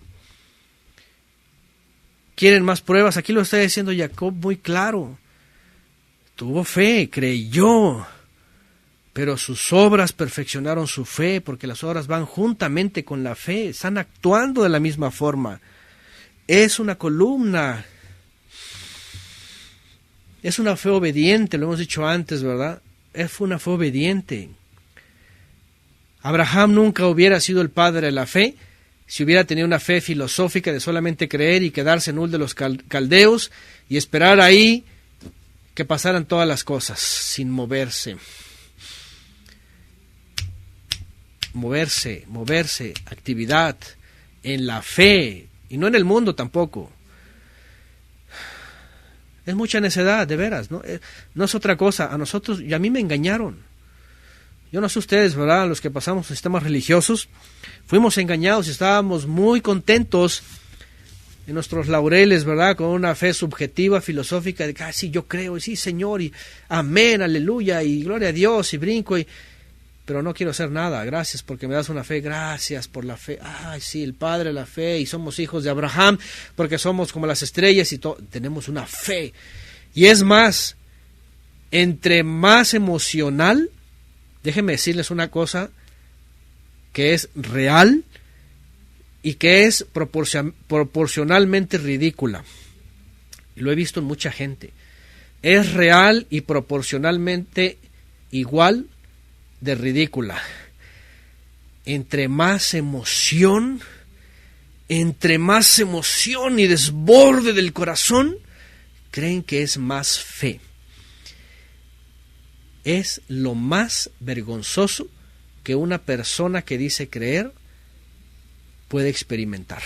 ¿Quieren más pruebas? Aquí lo está diciendo Jacob muy claro. Tuvo fe, creyó, pero sus obras perfeccionaron su fe, porque las obras van juntamente con la fe, están actuando de la misma forma. Es una columna. Es una fe obediente, lo hemos dicho antes, ¿verdad? Es una fe obediente. Abraham nunca hubiera sido el padre de la fe si hubiera tenido una fe filosófica de solamente creer y quedarse en Ur de los caldeos y esperar ahí que pasaran todas las cosas sin moverse. Moverse, actividad en la fe y no en el mundo tampoco. Es mucha necedad, de veras, ¿no? No es otra cosa. A nosotros y a mí me engañaron. Yo no sé ustedes, ¿verdad? Los que pasamos sistemas religiosos, fuimos engañados y estábamos muy contentos en nuestros laureles, ¿verdad? Con una fe subjetiva, filosófica, de que, sí, yo creo, y sí, Señor, y amén, aleluya, y gloria a Dios, y brinco, pero no quiero hacer nada. Gracias porque me das una fe, gracias por la fe. Ay, sí, el Padre de la fe, y somos hijos de Abraham, porque somos como las estrellas, y tenemos una fe. Y es más, entre más emocional, déjenme decirles una cosa que es real y que es proporcionalmente ridícula. Y lo he visto en mucha gente. Es real y proporcionalmente igual de ridícula. Entre más emoción y desborde del corazón, creen que es más fe. Es lo más vergonzoso que una persona que dice creer puede experimentar.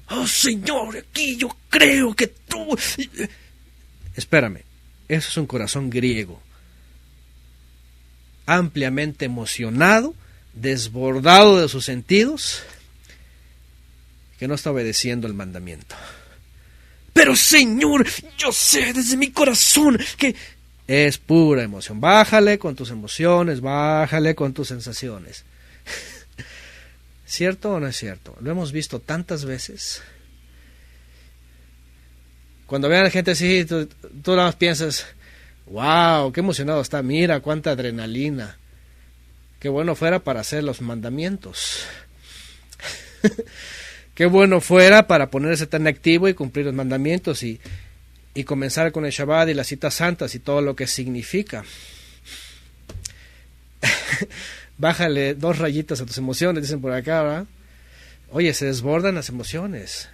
Oh, Señor, aquí yo creo que tú... Espérame, eso es un corazón griego, ampliamente emocionado, desbordado de sus sentidos, que no está obedeciendo el mandamiento. Pero Señor, yo sé desde mi corazón que es pura emoción. Bájale con tus emociones, bájale con tus sensaciones. ¿Cierto o no es cierto? Lo hemos visto tantas veces. Cuando vean a la gente así, tú nada más piensas, wow, qué emocionado está, mira cuánta adrenalina. Qué bueno fuera para hacer los mandamientos. Qué bueno fuera para ponerse tan activo y cumplir los mandamientos y comenzar con el Shabbat y las citas santas y todo lo que significa. Bájale 2 rayitas a tus emociones, dicen por acá, ¿verdad? Oye, se desbordan las emociones.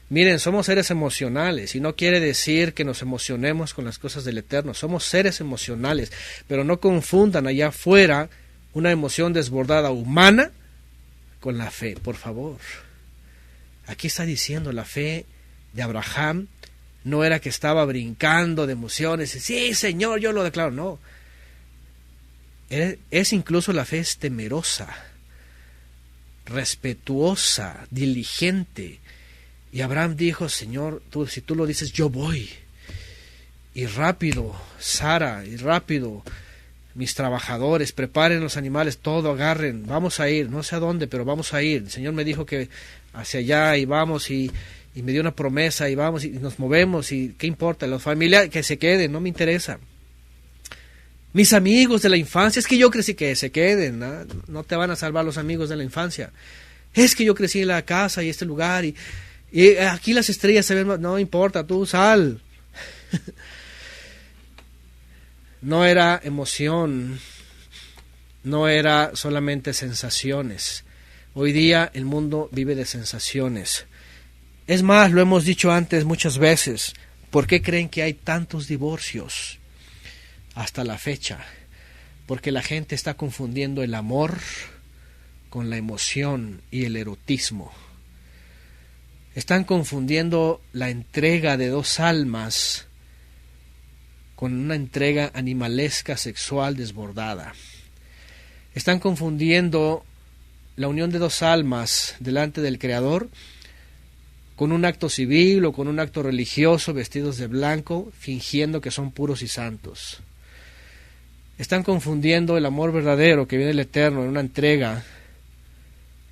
Miren, somos seres emocionales y no quiere decir que nos emocionemos con las cosas del Eterno. Somos seres emocionales, pero no confundan allá afuera una emoción desbordada humana con la fe, por favor. Aquí está diciendo la fe de Abraham no era que estaba brincando de emociones. Sí, Señor, yo lo declaro. No. Es incluso la fe es temerosa, respetuosa, diligente. Y Abraham dijo, Señor, si tú lo dices, yo voy. Y rápido, Sara, y rápido, mis trabajadores, preparen los animales, todo, agarren, vamos a ir, no sé a dónde, pero vamos a ir. El Señor me dijo que hacia allá y vamos y me dio una promesa y vamos y nos movemos y qué importa, la familia que se queden, no me interesa. Mis amigos de la infancia, es que yo crecí, que se queden, no te van a salvar los amigos de la infancia. Es que yo crecí en la casa y este lugar y aquí las estrellas se ven, no importa, tú sal. No era emoción, no era solamente sensaciones. Hoy día el mundo vive de sensaciones. Es más, lo hemos dicho antes muchas veces, ¿por qué creen que hay tantos divorcios hasta la fecha? Porque la gente está confundiendo el amor con la emoción y el erotismo. Están confundiendo la entrega de 2 almas con una entrega animalesca sexual desbordada. Están confundiendo la unión de dos almas delante del Creador con un acto civil o con un acto religioso vestidos de blanco, fingiendo que son puros y santos. Están confundiendo el amor verdadero que viene del Eterno en una entrega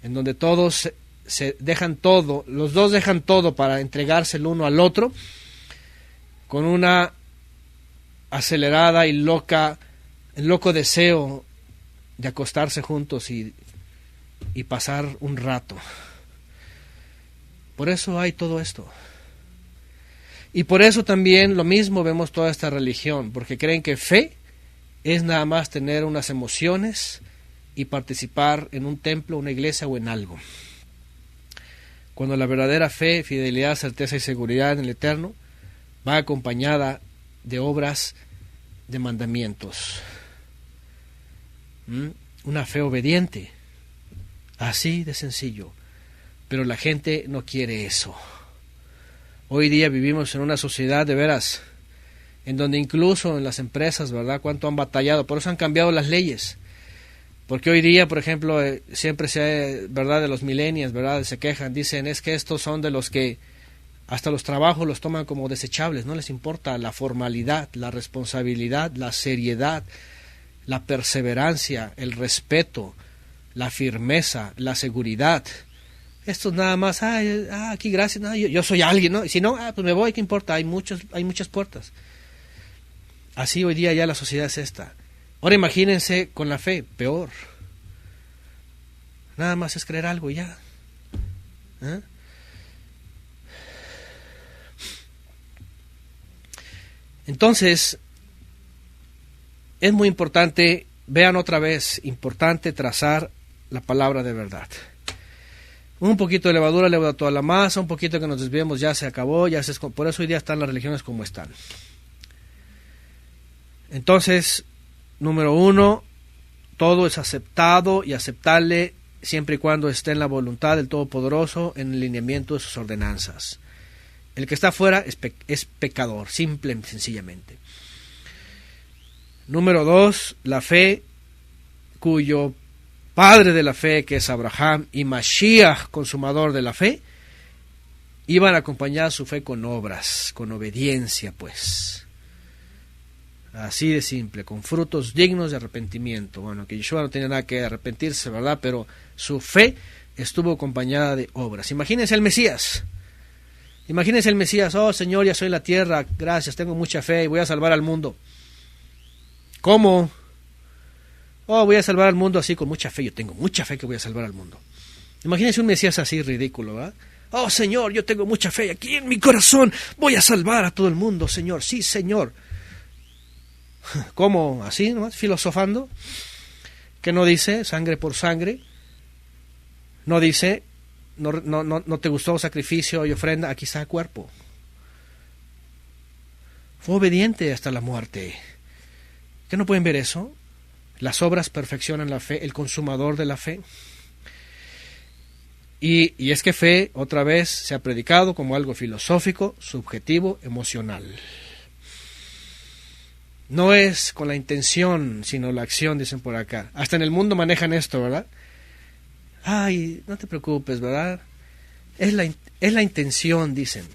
en donde todos se dejan todo, los dos dejan todo para entregarse el uno al otro, con una acelerada y loco deseo de acostarse juntos y pasar un rato. Por eso hay todo esto. Y por eso también lo mismo vemos toda esta religión, porque creen que fe es nada más tener unas emociones y participar en un templo, una iglesia o en algo. Cuando la verdadera fe, fidelidad, certeza y seguridad en el Eterno va acompañada de obras, de mandamientos. Una fe obediente, así de sencillo. Pero la gente no quiere eso. Hoy día vivimos en una sociedad de veras, en donde incluso en las empresas, ¿verdad?, cuánto han batallado. Por eso han cambiado las leyes. Porque hoy día, por ejemplo, siempre ¿verdad?, de los millennials, ¿verdad?, se quejan, dicen, es que estos son de los que hasta los trabajos los toman como desechables, no les importa la formalidad, la responsabilidad, la seriedad, la perseverancia, el respeto, la firmeza, la seguridad. Esto nada más, aquí gracias, no, yo soy alguien, ¿no? Y si no, pues me voy, ¿qué importa? Hay muchas puertas. Así hoy día ya la sociedad es esta. Ahora imagínense con la fe, peor. Nada más es creer algo y ya. Entonces, es muy importante, vean otra vez, importante trazar la palabra de verdad. Un poquito de levadura leuda toda la masa, un poquito que nos desviemos, ya se acabó, por eso hoy día están las religiones como están. Entonces, número 1, todo es aceptado y aceptable siempre y cuando esté en la voluntad del Todopoderoso, en el lineamiento de sus ordenanzas. El que está fuera es pecador, simple y sencillamente. Número 2, la fe, cuyo padre de la fe, que es Abraham, y Mashiach, consumador de la fe, iban a acompañar su fe con obras, con obediencia, pues. Así de simple, con frutos dignos de arrepentimiento. Bueno, que Yeshua no tenía nada que arrepentirse, ¿verdad? Pero su fe estuvo acompañada de obras. Imagínense el Mesías. Imagínense el Mesías, oh Señor, ya soy en la tierra, gracias, tengo mucha fe y voy a salvar al mundo. ¿Cómo? Oh, voy a salvar al mundo así con mucha fe, yo tengo mucha fe que voy a salvar al mundo. Imagínense un Mesías así ridículo, ¿verdad? Oh Señor, yo tengo mucha fe, aquí en mi corazón voy a salvar a todo el mundo, Señor, sí Señor. ¿Cómo? ¿Así nomás? ¿Filosofando? ¿Que no dice sangre por sangre? ¿No dice no te gustó sacrificio y ofrenda? Aquí está el cuerpo. Fue obediente hasta la muerte. ¿Qué no pueden ver eso? Las obras perfeccionan la fe, el consumador de la fe. Y es que fe, otra vez, se ha predicado como algo filosófico, subjetivo, emocional. No es con la intención, sino la acción, dicen por acá. Hasta en el mundo manejan esto, ¿verdad? Ay, no te preocupes, ¿verdad? Es la intención, dicen.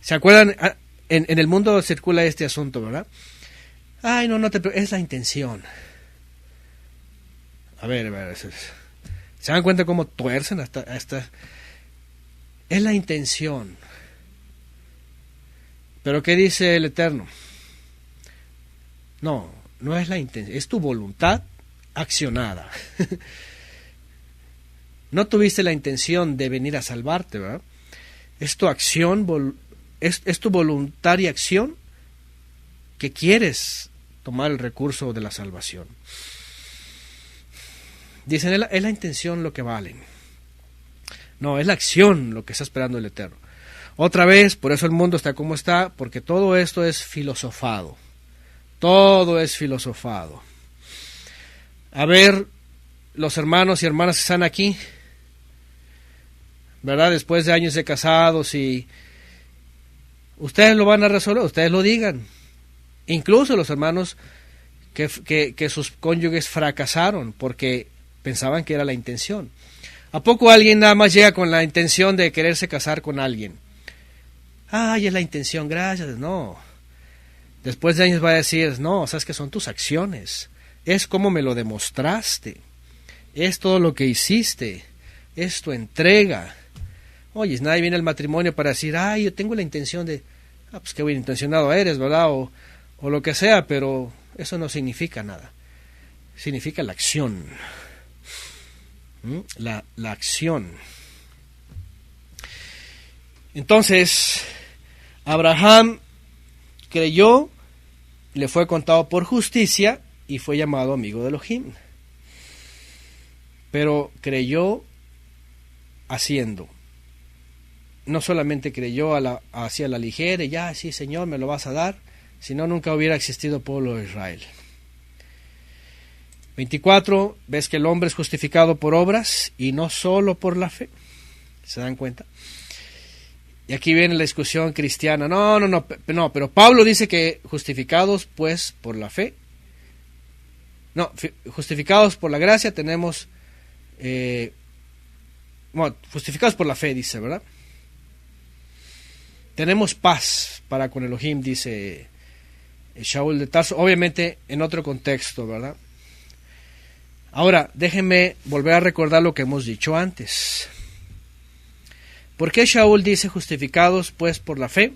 ¿Se acuerdan? En el mundo circula este asunto, ¿verdad? Ay, no te preocupes, es la intención. A ver, ¿se dan cuenta cómo tuercen hasta? Es la intención. ¿Pero qué dice el Eterno? No es la intención, es tu voluntad accionada. No tuviste la intención de venir a salvarte, ¿verdad? Es tu acción, es tu voluntaria acción que quieres tomar el recurso de la salvación. Dicen, es la intención lo que vale. No, es la acción lo que está esperando el Eterno. Otra vez, por eso el mundo está como está, porque todo esto es filosofado. Todo es filosofado. A ver, los hermanos y hermanas que están aquí, ¿verdad? Después de años de casados, y ustedes lo van a resolver, ustedes lo digan. Incluso los hermanos que sus cónyuges fracasaron porque pensaban que era la intención. ¿A poco alguien nada más llega con la intención de quererse casar con alguien? Ay, es la intención, gracias. No. Después de años va a decir, no, sabes que son tus acciones. Es como me lo demostraste. Es todo lo que hiciste. Es tu entrega. Oye, nadie viene al matrimonio para decir, ay, yo tengo la intención de, pues qué bien intencionado eres, ¿verdad? O lo que sea, pero eso no significa nada. Significa la acción. La acción. Entonces, Abraham creyó, le fue contado por justicia y fue llamado amigo de Elohim. Pero creyó haciendo. No solamente creyó hacia la ligera, y ya, sí, Señor, me lo vas a dar, sino nunca hubiera existido pueblo de Israel. 24, ves que el hombre es justificado por obras y no solo por la fe. ¿Se dan cuenta? Y aquí viene la discusión cristiana. No, pero Pablo dice que justificados pues por la fe. No, justificados por la gracia tenemos... justificados por la fe, dice, ¿verdad? Tenemos paz para con Elohim, dice Shaul de Tarso. Obviamente en otro contexto, ¿verdad? Ahora, déjenme volver a recordar lo que hemos dicho antes. ¿Por qué Shaul dice justificados pues por la fe?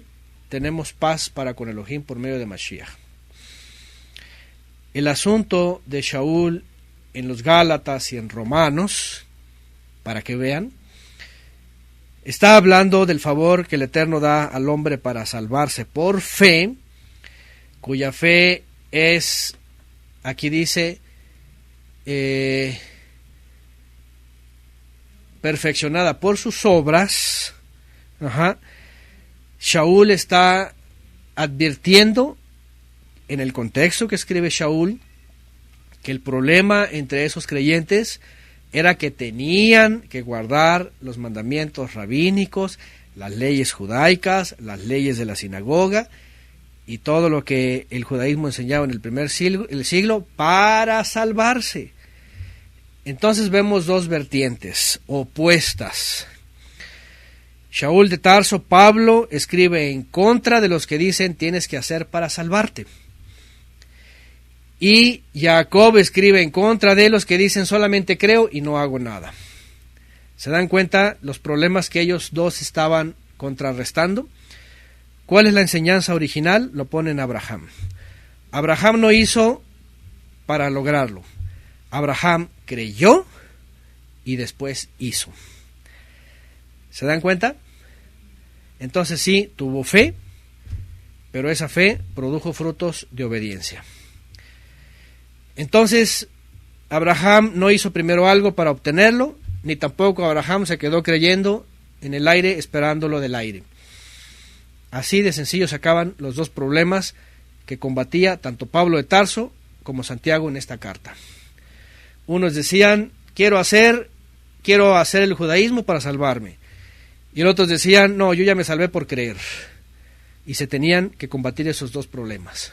Tenemos paz para con Elohim por medio de Mashiach. El asunto de Shaul en los Gálatas y en Romanos, para que vean, está hablando del favor que el Eterno da al hombre para salvarse por fe, cuya fe es, aquí dice, perfeccionada por sus obras. Shaul está advirtiendo en el contexto que escribe Shaul que el problema entre esos creyentes era que tenían que guardar los mandamientos rabínicos, las leyes judaicas, las leyes de la sinagoga y todo lo que el judaísmo enseñaba en el primer siglo para salvarse. Entonces vemos dos vertientes opuestas. Shaul de Tarso, Pablo, escribe en contra de los que dicen tienes que hacer para salvarte. Y Jacob escribe en contra de los que dicen solamente creo y no hago nada. ¿Se dan cuenta los problemas que ellos dos estaban contrarrestando? ¿Cuál es la enseñanza original? Lo pone en Abraham. Abraham no hizo para lograrlo. Abraham creyó y después hizo. ¿Se dan cuenta? Entonces sí, tuvo fe, pero esa fe produjo frutos de obediencia. Entonces, Abraham no hizo primero algo para obtenerlo, ni tampoco Abraham se quedó creyendo en el aire, esperándolo del aire. Así de sencillo se acaban los dos problemas que combatía tanto Pablo de Tarso como Santiago en esta carta. Unos decían, quiero hacer el judaísmo para salvarme. Y los otros decían, no, yo ya me salvé por creer. Y se tenían que combatir esos dos problemas.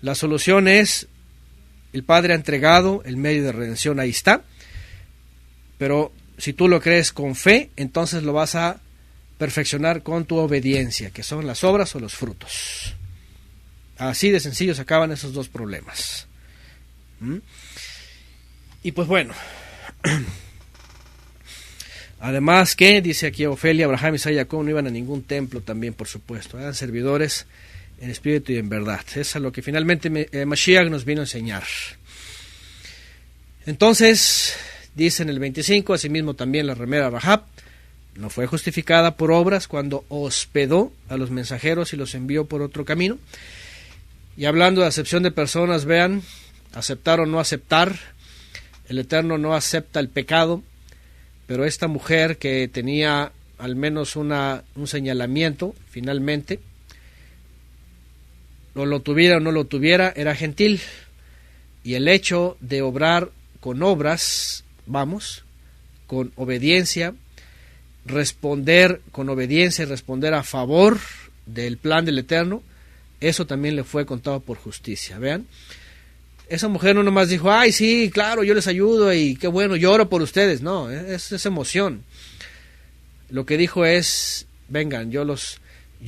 La solución es, el Padre ha entregado el medio de redención, ahí está. Pero si tú lo crees con fe, entonces lo vas a perfeccionar con tu obediencia, que son las obras o los frutos. Así de sencillo se acaban esos dos problemas. Y pues bueno, además que, dice aquí Ofelia, Abraham, Isaac y Jacob no iban a ningún templo también, por supuesto, eran servidores en espíritu y en verdad. Eso es lo que finalmente Mashiach nos vino a enseñar. Entonces, dice en el 25, asimismo también la ramera Rahab no fue justificada por obras cuando hospedó a los mensajeros y los envió por otro camino. Y hablando de acepción de personas, vean, aceptar o no aceptar, el Eterno no acepta el pecado, pero esta mujer que tenía al menos un señalamiento, finalmente, o lo tuviera o no lo tuviera, era gentil. Y el hecho de obrar con obras, con obediencia, responder con obediencia y responder a favor del plan del Eterno, eso también le fue contado por justicia. Vean, esa mujer no nomás dijo, ay, sí, claro, yo les ayudo y qué bueno, yo oro por ustedes. No, es emoción. Lo que dijo es, vengan, yo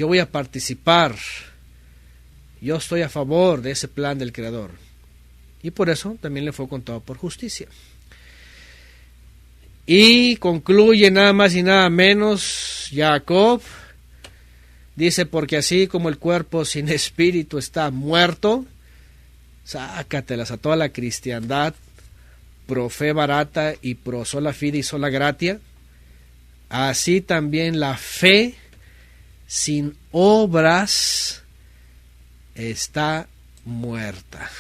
voy a participar, yo estoy a favor de ese plan del Creador. Y por eso también le fue contado por justicia. Y concluye nada más y nada menos Jacob. Dice, porque así como el cuerpo sin espíritu está muerto, sácatelas a toda la cristiandad, pro fe barata y pro sola fide y sola gratia, así también la fe sin obras está muerta.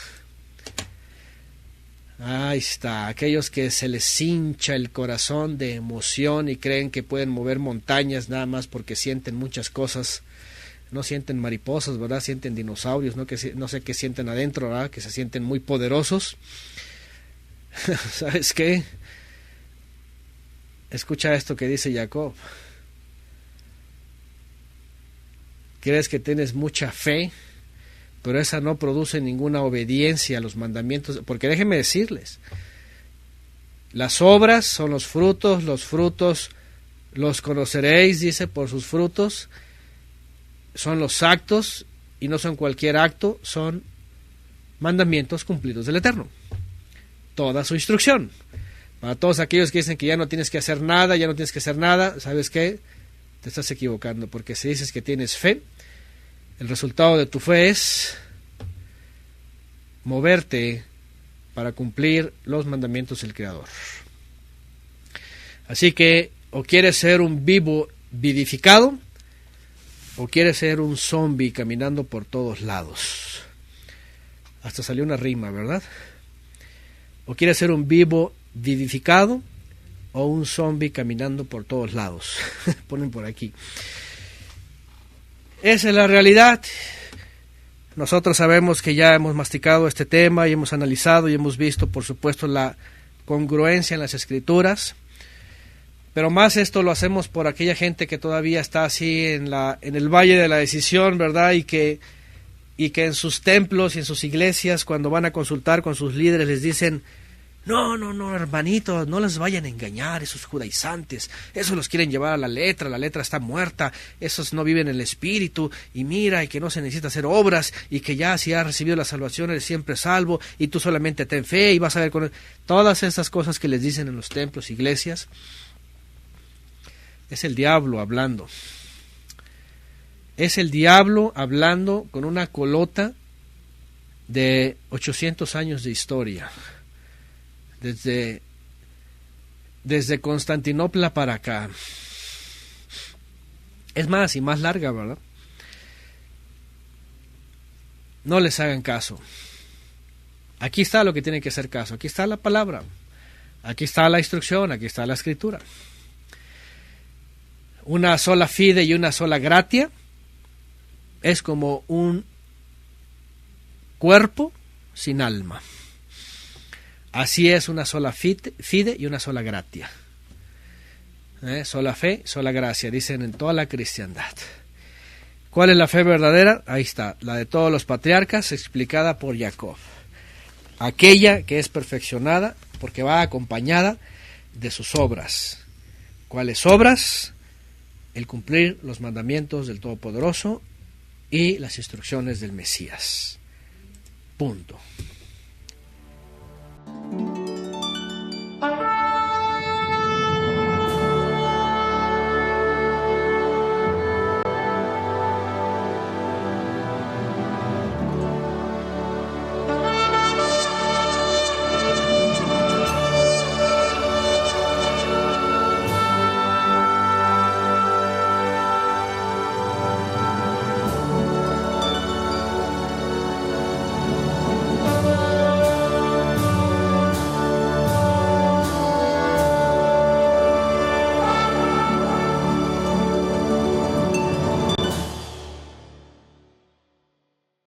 Ahí está, aquellos que se les hincha el corazón de emoción y creen que pueden mover montañas nada más porque sienten muchas cosas. No sienten mariposas, ¿verdad? Sienten dinosaurios, ¿no? No sé qué sienten adentro, ¿verdad? Que se sienten muy poderosos. ¿Sabes qué? Escucha esto que dice Jacob. Crees que tienes mucha fe, pero esa no produce ninguna obediencia a los mandamientos, porque déjenme decirles, las obras son los frutos los conoceréis, dice, por sus frutos, son los actos, y no son cualquier acto, son mandamientos cumplidos del Eterno, toda su instrucción. Para todos aquellos que dicen que ya no tienes que hacer nada, ¿sabes qué? Te estás equivocando, porque si dices que tienes fe, el resultado de tu fe es moverte para cumplir los mandamientos del Creador. Así que o quieres ser un vivo vivificado o quieres ser un zombie caminando por todos lados. Hasta salió una rima, ¿verdad? O quieres ser un vivo vivificado o un zombie caminando por todos lados. Ponen por aquí. Esa es la realidad. Nosotros sabemos que ya hemos masticado este tema y hemos analizado y hemos visto, por supuesto, la congruencia en las Escrituras. Pero más esto lo hacemos por aquella gente que todavía está así en el valle de la decisión, ¿verdad? Y que en sus templos y en sus iglesias, cuando van a consultar con sus líderes, les dicen: no, hermanitos, no les vayan a engañar, esos judaizantes, esos los quieren llevar a la letra está muerta, esos no viven en el espíritu, y mira, y que no se necesita hacer obras, y que ya si has recibido la salvación eres siempre salvo, y tú solamente ten fe, y vas a ver con todas esas cosas que les dicen en los templos, iglesias. Es el diablo hablando. Es el diablo hablando con una colota de 800 años de historia. Desde Constantinopla para acá. Es más y más larga, ¿verdad? No les hagan caso. Aquí está lo que tienen que hacer caso. Aquí está la palabra. Aquí está la instrucción. Aquí está la escritura. Una sola fide y una sola gratia es como un cuerpo sin alma. Así es una sola fide y una sola gratia. Sola fe, sola gracia, dicen en toda la cristiandad. ¿Cuál es la fe verdadera? Ahí está, la de todos los patriarcas, explicada por Jacob. Aquella que es perfeccionada porque va acompañada de sus obras. ¿Cuáles obras? El cumplir los mandamientos del Todopoderoso y las instrucciones del Mesías. Punto.